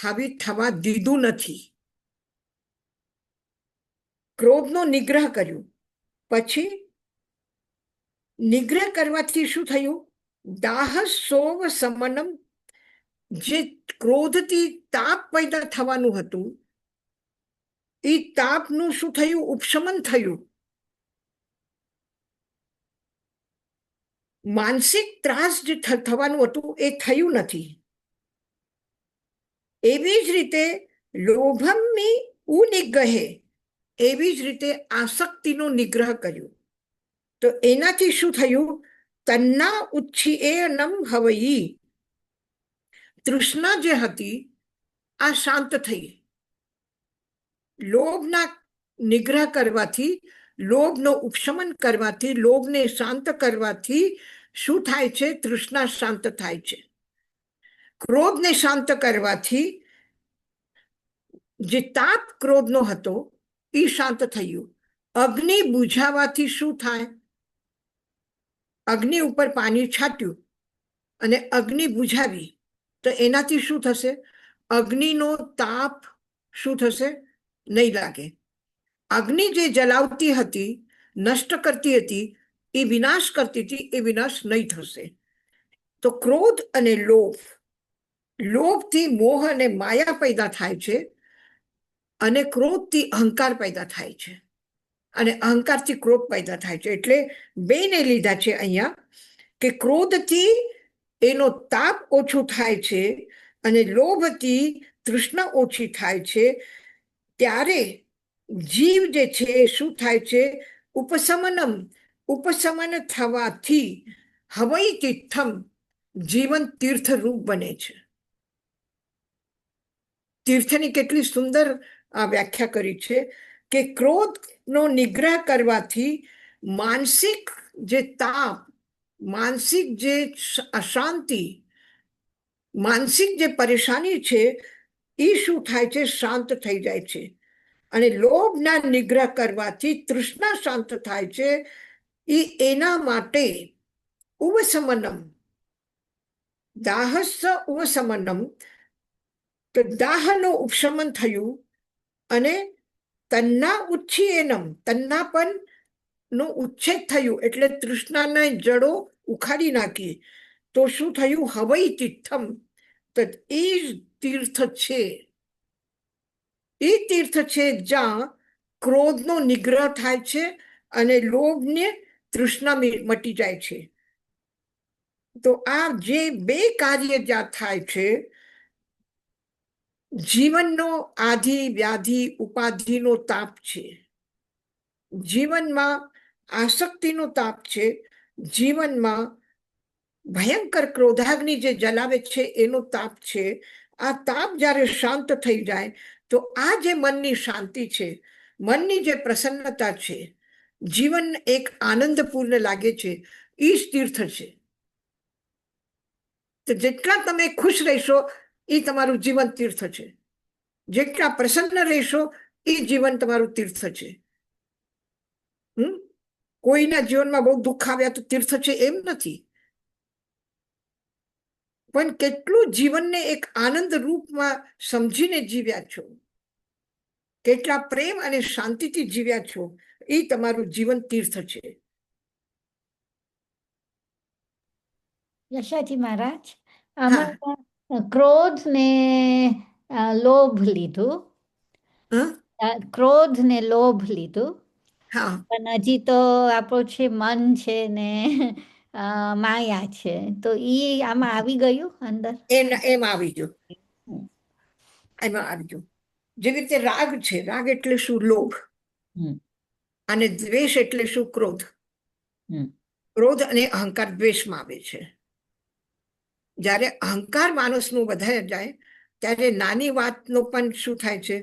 હાવી થવા દીધું નથી. ક્રોધનો નિગ્રહ કર્યું. પછી નિગ્રહ કરવાથી શું થયું? દાહ સોવ સમનમ, જે ક્રોધથી તાપ પેદા થવાનું હતું એ તાપનું શું થયું? ઉપશમન થયું. માનસિક ત્રાસ જે થવાનું હતું એ થયું નથી. એવી જ રીતે લોભમની ઉનિગ્રહે, એવી જ રીતે આસક્તિનો નિગ્રહ કર્યો. તો એનાથી શું થયું? તન્ના ઉચ્છિએનમ હવઈ, તૃષ્ણા જે હતી આ શાંત થઈ. લોભના નિગ્રહ કરવાથી, લોભનો ઉપશમન કરવાથી, લોભને શાંત કરવાથી શું થાય છે? તૃષ્ણા શાંત થાય છે. ક્રોધને શાંત કરવાથી જે તાપ ક્રોધનો હતો એ શાંત થયું. અગ્નિ બુઝાવાથી શું થાય? અગ્નિ ઉપર પાણી છાટ્યું અને અગ્નિ બુઝાવી તો એનાથી શું થશે? અગ્નિનો તાપ શું થશે? નહીં લાગે. અગ્નિ જે જલાવતી હતી, નષ્ટ કરતી હતી, એ વિનાશ કરતી હતી, એ વિનાશ નહીં થશે. તો ક્રોધ અને લોભ, લોભથી મોહ અને માયા પેદા થાય છે, અને ક્રોધથી અહંકાર પેદા થાય છે, અને અહંકારથી ક્રોધ પેદા થાય છે. એટલે બેને લીધા છે અહીંયા કે ક્રોધથી એનો તાપ ઓછો થાય છે અને લોભથી તૃષ્ણા ઓછી થાય છે. ત્યારે જીવ જે છે શું થાય છે? ઉપશમનમ, ઉપશમન થવાથી હવઈ તીર્થમ, જીવન તીર્થરૂપ બને છે. તીર્થની કેટલી સુંદર વ્યાખ્યા કરી છે કે ક્રોધનો નિગ્રહ કરવાથી માનસિક જે તાપ, માનસિક જે અશાંતિ, માનસિક જે પરેશાની છે એ શું થાય છે? શાંત થઈ જાય છે. અને લોભના નિગ્રહ કરવાથી તૃષ્ણા શાંત થાય છે. એના માટે ઉપશમનમ, દાહસ્ય ઉપશમનમ, તો દાહનો ઉપશમન થયું. અને તન્ના ઉચ્છિએનમ, તન્નાપન નો ઉચ્છેદ થયું, એટલે તૃષ્ણાના જડો ઉખાડી નાખી. તો શું થયું? હવઈ તીર્થમ, તો એ જ તીર્થ છે. એ તીર્થ છે જ્યાં ક્રોધનો નિગ્રહ થાય છે અને લોભને તૃષ્ણા મટી જાય છે. તો આ જે બે કાર્ય જ્યાં થાય છે, જીવનનો આધિ વ્યાધિ ઉપાધિનો તાપ છે, જીવનમાં આસક્તિનો તાપ છે, જીવનમાં ભયંકર ક્રોધાગ્નિ જે જલાવે છે એનો તાપ છે. આ તાપ જ્યારે શાંત થઈ જાય તો આ જે મનની શાંતિ છે, મનની જે પ્રસન્નતા છે, જીવન એક આનંદપૂર્ણ લાગે છે, એ જ તીર્થ છે. તો જેટલા તમે ખુશ રહેશો એ તમારું જીવન તીર્થ છે. જેટલા પ્રસન્ન રહેશો એ જીવન તમારું તીર્થ છે. કોઈના જીવનમાં બહુ દુઃખ આવ્યા તો તીર્થ છે એમ નથી, પણ કેટલું જીવનને એક આનંદ રૂપમાં સમજીને જીવ્યા છો, કેટલા પ્રેમ અને શાંતિથી જીવ્યા છો, એ તમારું જીવન તીર્થ છે. યશાજી મહારાજ, આમાં ક્રોધ ને લોભ લીધું, ક્રોધ ને લોભ લીધું, પણ હજી તો આપણું છે મન છે ને માયા છે, તો ઈ આમાં આવી ગયું અંદર? એમ આવી ગયું, એમાં આવી ગયું. જેવી રીતે રાગ છે, રાગ એટલે શું? લોભ. અને દ્વેષ એટલે શું? ક્રોધ. ક્રોધ અને અહંકાર દ્વેષમાં આવે છે. જ્યારે અહંકાર માણસનું વધારે જાય ત્યારે નાની વાતનો પણ શું થાય છે,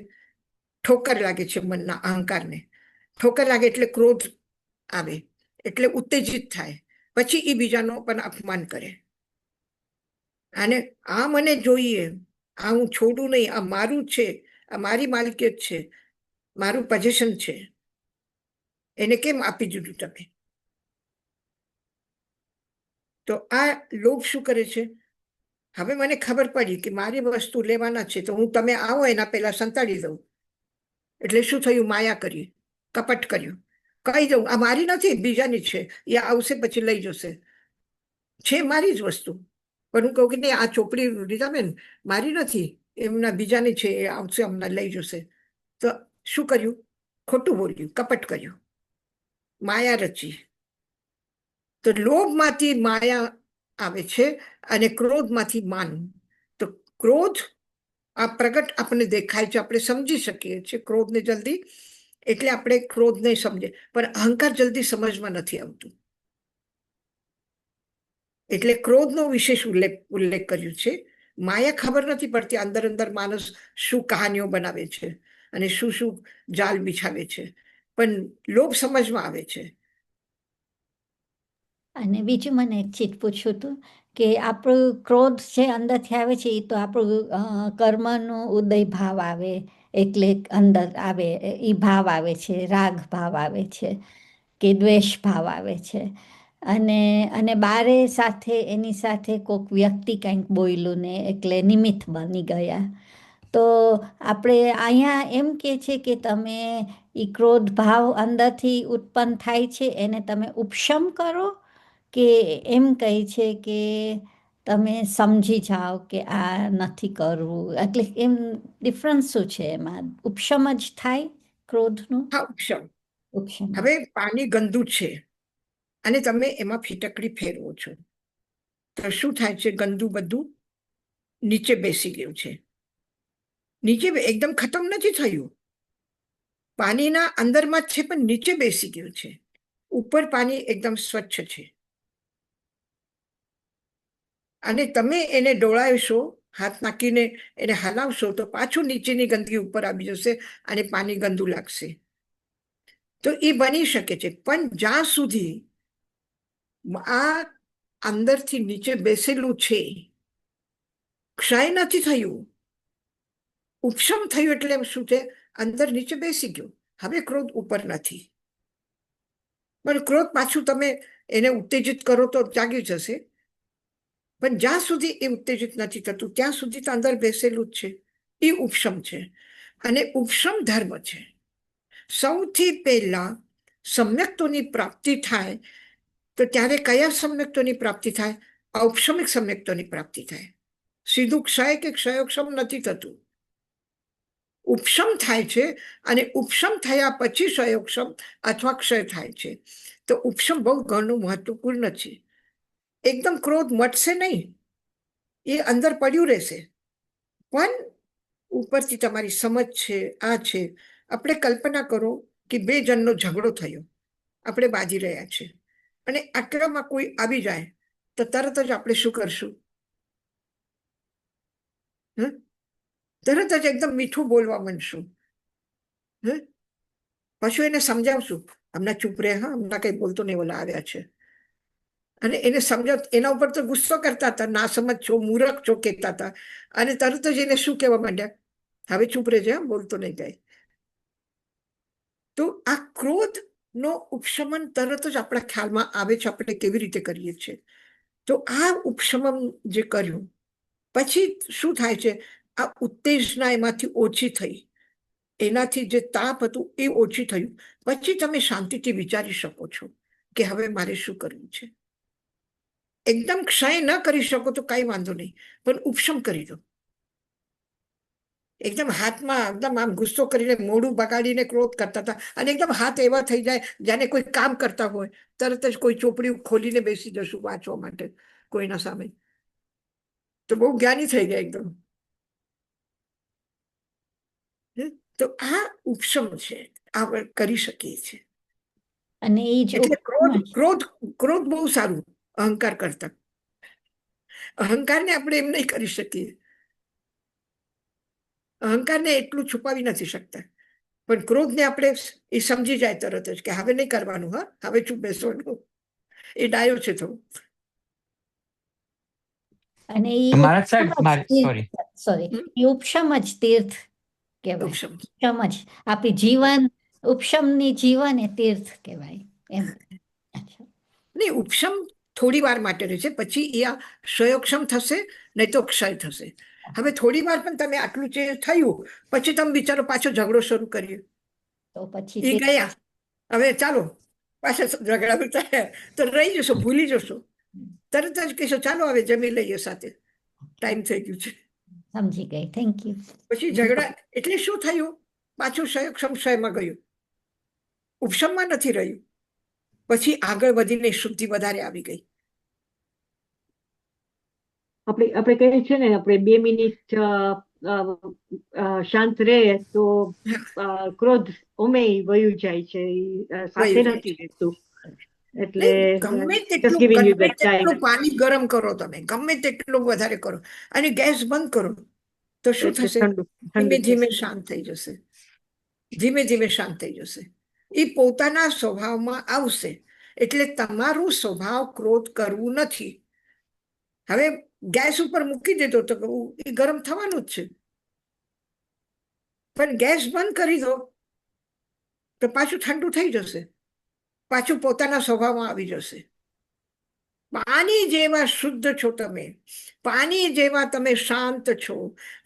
ઠોકર લાગે છે મનના અહંકારને. ઠોકર લાગે એટલે ક્રોધ આવે, એટલે ઉત્તેજિત થાય, પછી એ બીજાનો પણ અપમાન કરે. અને આ મને જોઈએ, આ હું છોડું નહીં, આ મારું છે, આ મારી માલિકિયત છે, મારું પોઝિશન છે, એને કેમ આપી દીધું તમે? તો આ લોભ શું કરે છે? હવે મને ખબર પડી કે મારી વસ્તુ લેવાના છે, તો હું તમે આવો એના પહેલા સંતાડી દઉં. એટલે શું થયું? માયા કરી, કપટ કર્યું. કહી દઉં આ મારી નથી, બીજાની છે, એ આવશે પછી લઈ જશે, છે મારી જ વસ્તુ. પણ હું કહું કે નહીં, આ ચોપડી રીટાબેન મારી નથી, એમના બીજાની છે, એ આવશે હમણાં લઈ જશે. તો શું કર્યું? ખોટું બોલ્યું, કપટ કર્યું, માયા રચી. તો લોભમાંથી માયા આવે છે અને ક્રોધમાંથી માન. તો ક્રોધ આ પ્રગટ આપણને દેખાય છે, આપણે સમજી શકીએ છીએ ક્રોધને જલ્દી, એટલે આપણે ક્રોધ નહીં સમજે, પણ અહંકાર જલ્દી સમજમાં નથી આવતું. એટલે ક્રોધનો વિશેષ ઉલ્લેખ કર્યું છે. માયા ખબર નથી પડતી, અંદર અંદર માણસ શું કહાનીઓ બનાવે છે અને શું શું જાલ બિછાવે છે, પણ લોભ સમજમાં આવે છે. અને બીજું મને એક ચીજ પૂછ્યું હતું કે આપણું ક્રોધ જે અંદરથી આવે છે એ તો આપણું કર્મનો ઉદય ભાવ આવે, એટલે અંદર આવે, એ ભાવ આવે છે, રાગ ભાવ આવે છે કે દ્વેષ ભાવ આવે છે. અને બારે સાથે એની સાથે કોઈક વ્યક્તિ કંઈક બોલ્યું ને એટલે નિમિત્ત બની ગયા. તો આપણે અહીંયા એમ કે છે કે તમે એ ક્રોધ ભાવ અંદરથી ઉત્પન્ન થાય છે એને તમે ઉપશમ કરો, કે એમ કહે છે કે તમે સમજી જાઓ કે આ નથી કરવું? એટલે એમ ડિફરન્સ શું છે એમાં? ઉપશમ જ થાય ક્રોધનું? હા, ઉપશમ. ઉપશમ. હવે પાણી ગંદુ છે અને તમે એમાં ફીટકડી ફેરવો છો, તો શું થાય છે? ગંદુ બધું નીચે બેસી ગયું છે. નીચે એકદમ ખતમ નથી થયું, પાણીના અંદરમાં જ છે, પણ નીચે બેસી ગયું છે. ઉપર પાણી એકદમ સ્વચ્છ છે, અને તમે એને ડોળાવશો, હાથ નાખીને એને હલાવશો, તો પાછું નીચેની ગંદકી ઉપર આવી જશે અને પાણી ગંદુ લાગશે. તો એ બની શકે છે, પણ જ્યાં સુધી આ અંદરથી નીચે બેસેલું છે, ક્ષય નથી થયું, ઉપશમ થયું, એટલે શું છે? અંદર નીચે બેસી ગયું. હવે ક્રોધ ઉપર નથી, પણ ક્રોધ પાછું તમે એને ઉત્તેજિત કરો તો જાગી જશે, પણ જ્યાં સુધી એ ઉત્તેજિત નથી થતું ત્યાં સુધી તો અંદર બેસેલું જ છે. એ ઉપશમ છે, અને ઉપશમ ધર્મ છે. સૌથી પહેલા સમ્યક્તોની પ્રાપ્તિ થાય તો ત્યારે કયા સમ્યક્તોની પ્રાપ્તિ થાય? ઔપશમિક સમ્યક્તોની પ્રાપ્તિ થાય. સીધું ક્ષય કે ક્ષયોક્ષમ નથી થતું, ઉપશમ થાય છે, અને ઉપશમ થયા પછી ક્ષયોક્ષમ અથવા ક્ષય થાય છે. તો ઉપશમ બહુ ઘણું મહત્વપૂર્ણ છે. એકદમ ક્રોધ મટશે નહીં, એ અંદર પડ્યું રહેશે, પણ ઉપરથી તમારી સમજ છે, આ છે. આપણે કલ્પના કરો કે બે જણનો ઝઘડો થયો, આપણે બાજી રહ્યા છે, અને આટલામાં કોઈ આવી જાય તો તરત જ આપણે શું કરશું? તરત જ એકદમ મીઠું બોલવા માંડશું. પછી એને સમજાવશું, હમણાં ચૂપ રહે, હા, હમણાં કઈ બોલતો નહીં, ઓલા આવ્યા છે. અને એને સમજાવ, એના ઉપર તો ગુસ્સો કરતા હતા, ના સમજ છો, મૂરખ છો કહેતા હતા, અને તરત જ એને શું કહેવા માંડ્યા? હવે ચૂપ રહેજે, બોલતો નહીં કઈ. તો આ ક્રોધ નો ઉપશમન તરત જ આપણા ખ્યાલમાં આવે છે, આપણે કેવી રીતે કરીએ છીએ. તો આ ઉપશમન જે કર્યું પછી શું થાય છે? આ ઉત્તેજના એમાંથી ઓછી થઈ, એનાથી જે તાપ હતું એ ઓછી થયું, પછી તમે શાંતિથી વિચારી શકો છો કે હવે મારે શું કરવું છે. એકદમ ક્ષય ન કરી શકો તો કઈ વાંધો નહીં, પણ ઉપશમ કરી દો. એકદમ હાથમાં એકદમ આમ ગુસ્સો કરીને મોઢું બગાડીને ક્રોધ કરતા હતા, અને એકદમ હાથ એવા થઈ જાય જાણે કોઈ કામ કરતા હોય, તરત જ કોઈ ચોપડી ખોલીને બેસી જશું વાંચવા માટે કોઈના સામે, તો બહુ જ્ઞાની થઈ ગયા એકદમ. તો આ ઉપશમ છે, આપણે કરી શકીએ છીએ. અને એ જ એટલે ક્રોધ બહુ સારું અહંકાર કરતા. અહંકારને આપણે એમ નહીં કરી શકીએ. અહંકારને એટલું છુપાવી નથી શકતા, પણ ક્રોધને આપણે એ સમજી જાય તરત જ કે હવે નહીં કરવાનું, હા હવે ચૂપ બેસવાનું. એ ડાયો છે થોડું. અને મહારાજ સાહેબ સોરી એ ઉપશમ જ તીર્થ કહેવાય. ઉપશમ. ઉપશમ જ આપણી જીવન, ઉપશમની જીવન એ તીર્થ કહેવાય એમ. નહીં, ઉપશમ થોડી વાર માટે રહે છે, પછી એ આ ક્ષયોક્ષમ થશે, નહીં તો ક્ષય થશે. હવે થોડી વાર પણ તમે આટલું જે થયું, પછી તમે વિચારો પાછો ઝઘડો શરૂ કરીએ, તો પછી એ ગયા, હવે ચાલો પાછા ઝઘડા થયા તો રહી જશો, ભૂલી જશો, તરત જ કહેશો ચાલો હવે જમી લઈએ સાથે, ટાઈમ થઈ ગયું છે. સમજી ગઈ, થેન્ક યુ. પછી ઝઘડા એટલે શું થયું? પાછું ક્ષયોક્ષમ ક્ષયમાં ગયું, ઉપશમમાં નથી રહ્યું. પછી આગળ વધીને શુદ્ધિ વધારે આવી ગઈ. આપણે કહીએ છીએ ને, આપણે 2 મિનિટ શાંત રહે તો ક્રોધ ઓમેય વયું જાય છે, સાથે નથી રહેતું. એટલે ગમે તેટલું પાણી ગરમ કરો, તમે ગમે તેટલું વધારે કરો અને ગેસ બંધ કરો તો શું થશે? ધીમે ધીમે શાંત થઈ જશે, ધીમે ધીમે શાંત થઈ જશે. એ પોતાના સ્વભાવમાં આવશે. એટલે તમારું સ્વભાવ ક્રોધ કરવું નથી. હવે ગેસ ઉપર મૂકી દીધો તો એ ગરમ થવાનું જ છે, પણ ગેસ બંધ કરી દો તો પાછું ઠંડુ થઈ જશે, પાછું પોતાના સ્વભાવમાં આવી જશે. પાણી જેવા શુદ્ધ છો તમે, પાણી જેવા તમે શાંત છો,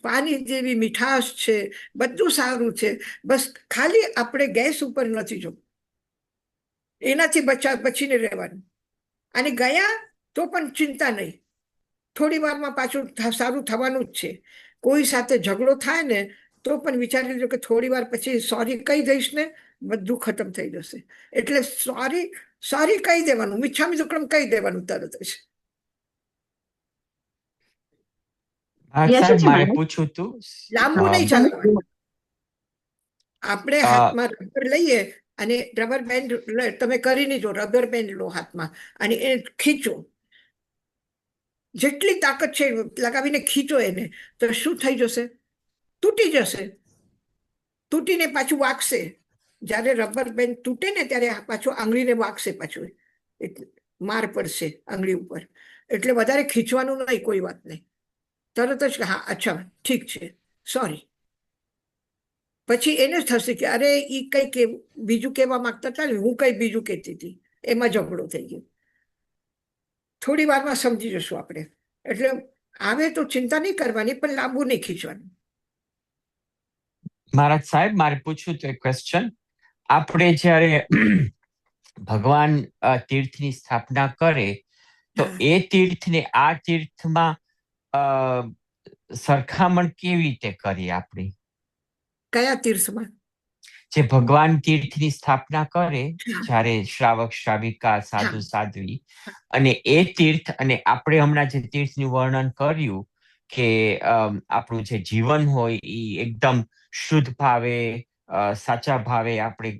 પાણી જેવી મીઠાશ છે, બધું સારું છે. બસ ખાલી આપણે ગેસ ઉપર નથી જો, એનાથી બચીને રહેવાનું. અને ગયા તો પણ ચિંતા નહીં, થોડી વારમાં પાછું સારું થવાનું જ છે. કોઈ સાથે ઝઘડો થાય ને તો પણ વિચારી લેજો કે થોડી વાર પછી સોરી કહી દઈશ ને, બધું ખતમ થઈ જશે. એટલે સોરી કહી દેવાનું, મિચ્છામી દુક્કડમ કહી દેવાનું તરત જ. મારે પૂછવું હતું, લાંબુ નહીં ચાલવાનું. આપણે હાથમાં રબર લઈએ અને રબર બેન્ડ તમે કરીને જો, રબર બેન્ડ લો હાથમાં અને એ ખીચો, જેટલી તાકાત છે લગાવીને ખીચો એને, તો શું થઈ જશે? તૂટી જશે. તૂટીને પાછું વાગશે. જ્યારે રબર બેન્ડ તૂટે ને ત્યારે પાછું આંગળીને વાગશે, પાછું માર પડશે આંગળી ઉપર. એટલે વધારે ખીચવાનું નહીં, કોઈ વાત નહીં, તરત જ હા અચ્છા ઠીક છે સોરી. પછી એને જ થશે કે અરે એ કઈ બીજું કહેવા માંગતા હતા ને, હું કઈ બીજું કહેતી હતી, એમાં ઝઘડો થઈ ગયો. થોડી વારમાં સમજી જશું આપણે. એટલે આવે તો ચિંતા નહીં કરવાની, પણ લાંબુ નહીં ખીચવાનું. મહારાજ સાહેબ, મારે પૂછવું તો એક ક્વેશ્ચન. આપણે જ્યારે ભગવાન તીર્થની સ્થાપના કરે તો એ તીર્થને આ તીર્થમાં સરખામણ કેવી રીતે કરીએ આપણી? કયા તીર્થમાં? જે ભગવાન તીર્થની સ્થાપના કરે, જ્યારે શ્રાવક શ્રાવિકા, સાધુ સાધ્વી, અને એ તીર્થ અને આપણે હમણાં જે તીર્થનું વર્ણન કર્યું કે આપણું જે જીવન હોય એ એકદમ શુદ્ધ ભાવે, સાચા ભાવે આપણે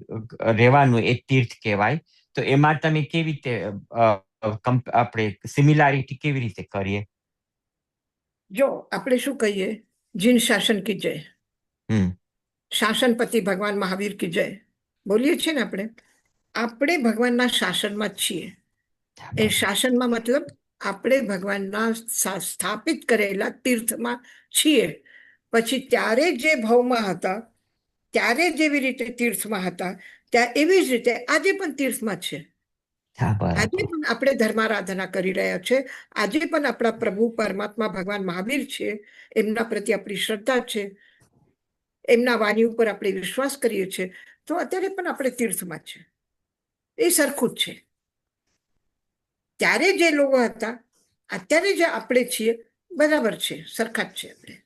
રહેવાનું, એ તીર્થ કહેવાય. તો એમાં તમે કેવી રીતે આપણે સિમિલારિટી કેવી રીતે કરીએ? જો આપણે શું કહીએ, જીન શાસન કી જય, શાસનપતિ ભગવાન મહાવીર કી જય બોલીએ છીએ ને આપણે ભગવાનના શાસનમાં જ છીએ. એ શાસનમાં મતલબ આપણે ભગવાનના સ્થાપિત કરેલા તીર્થમાં છીએ. પછી ત્યારે જે ભાવમાં હતા, ત્યારે જેવી રીતે તીર્થમાં હતા, ત્યાં એવી જ રીતે આજે પણ તીર્થમાં છે. આજે પણ આપણે ધર્મારાધના કરી રહ્યા છે. આજે પણ આપણા પ્રભુ પરમાત્મા ભગવાન મહાવીર છે, એમના પ્રત્યે આપણી શ્રદ્ધા છે, એમના વાણી ઉપર આપણે વિશ્વાસ કરીએ છીએ. તો અત્યારે પણ આપણે તીર્થમાં છે. એ સરખું જ છે. ત્યારે જે લોકો હતા, અત્યારે જે આપણે છીએ, બરાબર છે, સરખા જ છે આપણે.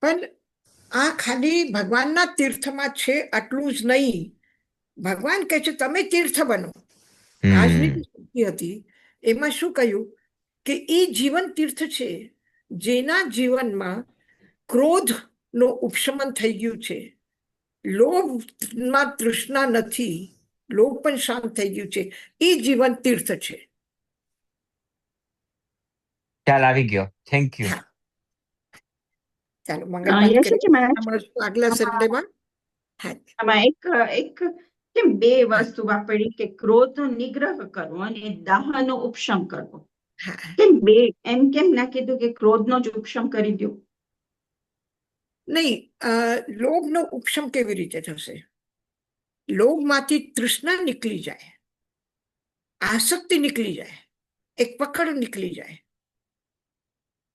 પણ આ ખાલી ભગવાનના તીર્થમાં છે આટલું જ નહીં. ભગવાન કહે છે તમે તીર્થ બનો. રાજનીતિ હતી એમાં શું કહ્યું કે એ જીવન તીર્થ છે, જેના જીવનમાં ક્રોધનો ઉપશમન થઈ ગયું છે, લોભમાં તૃષ્ણા નથી, લોભ પણ શાંત થઈ ગયું છે. એ જીવન તીર્થ છે. ખ્યાલ આવી ગયો. Thank you. હા, ચાલો મંગલ વાત યશોજી મહારાજ, કરીએ આગલા સન્ડેમાં. હા, આમાં એક કેમ બે વસ્તુ વાપરી કે ક્રોધનો નિગ્રહ કરવો અને દાહનો ઉપશમ કરવો. હા. કેમ બે એમ કેમ ના કીધું કે ક્રોધનો જ ઉપશમ કરી દો? નહીં, લોભનો ઉપશમ કેવી રીતે થશે? લોભમાંથી તૃષ્ણા નીકળી જાય, આસક્તિ નીકળી જાય, એક પકડ નીકળી જાય,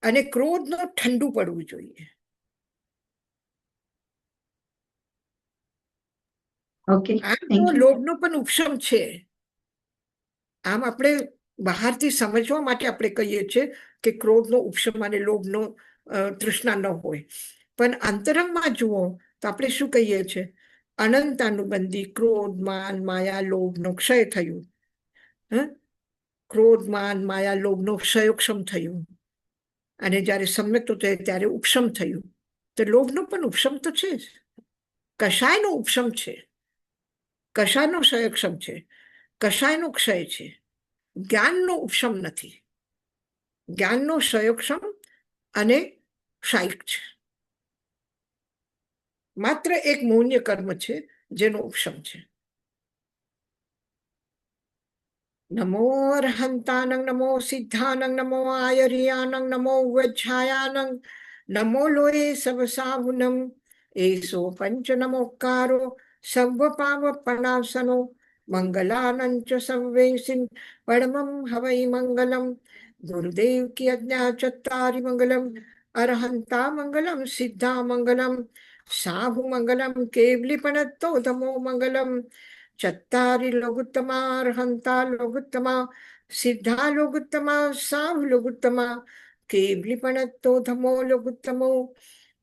અને ક્રોધનો ઠંડુ પડવું જોઈએ. ઓકે, આમ થેન્ક તો યુ. લોભનો પણ ઉપશમ છે. આમ આપણે બહારથી સમજવા માટે આપણે કહીએ છીએ કે ક્રોધનો ઉપશમ અને લોભનો તૃષ્ણા ન હોય, પણ અંતરંગમાં જુઓ તો આપણે શું કહીએ છીએ? અનંત અનુબંધી ક્રોધ, માન, માયા, લોભનો ક્ષય થયું. ક્રોધ, માન, માયા, લોભનો ક્ષયોક્ષમ થયું, અને જ્યારે સમ્યક તો ત્યારે ઉપશમ થયું. તો લોભનો પણ ઉપશમ તો છે જ. કશાયનો ઉપશમ છે, કશાયનો ક્ષયક્ષમ છે, કશાયનો ક્ષય છે. જ્ઞાનનો ઉપશમ નથી. જ્ઞાનનો ક્ષયોક્ષમ અને ક્ષાયિક છે. માત્ર એક મૌન્ય કર્મ છે જેનો ઉપશમ છે. નમો અર્હંતાનંગ, નમો સિદ્ધાનંગ, નમો આયર્યાનંગ, નમો વજ્જાયાનંગ, નમો લોએ સવસાહુનમ, એસો પંચ નમોકારો સર્વ પાવ પનાસનો, મંગલાનંચ સર્વેસિન પરમમ હવૈ મંગલમ. ગુરુદેવ કી આજ્ઞા ચત્તારી મંગલમ, અર્હંતા મંગલમ, સિદ્ધા મંગલમ, સાહુ મંગલમ, કેવલી પણત્તો ધમો મંગલમ. ચત્તારી લોગુત્તમા, અર્હંતા લોગુત્તમા, સિદ્ધા લોગુત્તમા, સાહુ લોગુત્તમા, કેવલી પણત્તો ધમો લોગુત્તમો.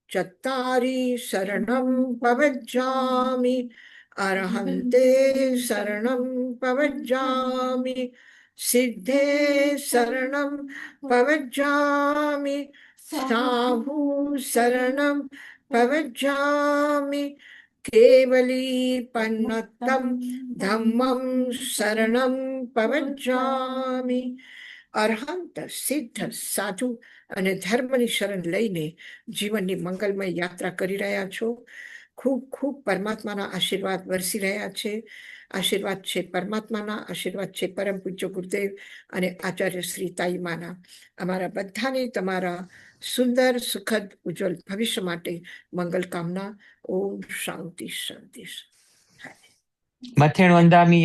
ચત્તારી શરણમ પવજ્જામિ, અર્હંતે શરણમ પવજ્જામિ, સિદ્ધે શરણમ પવજ્જામિ, સાહુ શરણમ પવજ્જામિ, કેવલી પન્નતમ ધમ્મમ શરણમ પવજ્જામિ. અર્હંત, સિદ્ધ, સાધુ અને ધર્મની શરણ લઈને જીવનની મંગલમય યાત્રા કરી રહ્યા છો. ખૂબ ખૂબ પરમાત્માના આશીર્વાદ વરસી રહ્યા છે. આશીર્વાદ છે પરમાત્માના, આશીર્વાદ છે પરમ પૂજ્ય ગુરુદેવ અને આચાર્ય શ્રી તાઈમાના. અમારા બધાની તમારા સુંદર, સુખદ, ઉજ્જવલ ભવિષ્ય માટે મંગલ કામના. ઓમ શાંતિ શાંતિ. મથેણ વંદામી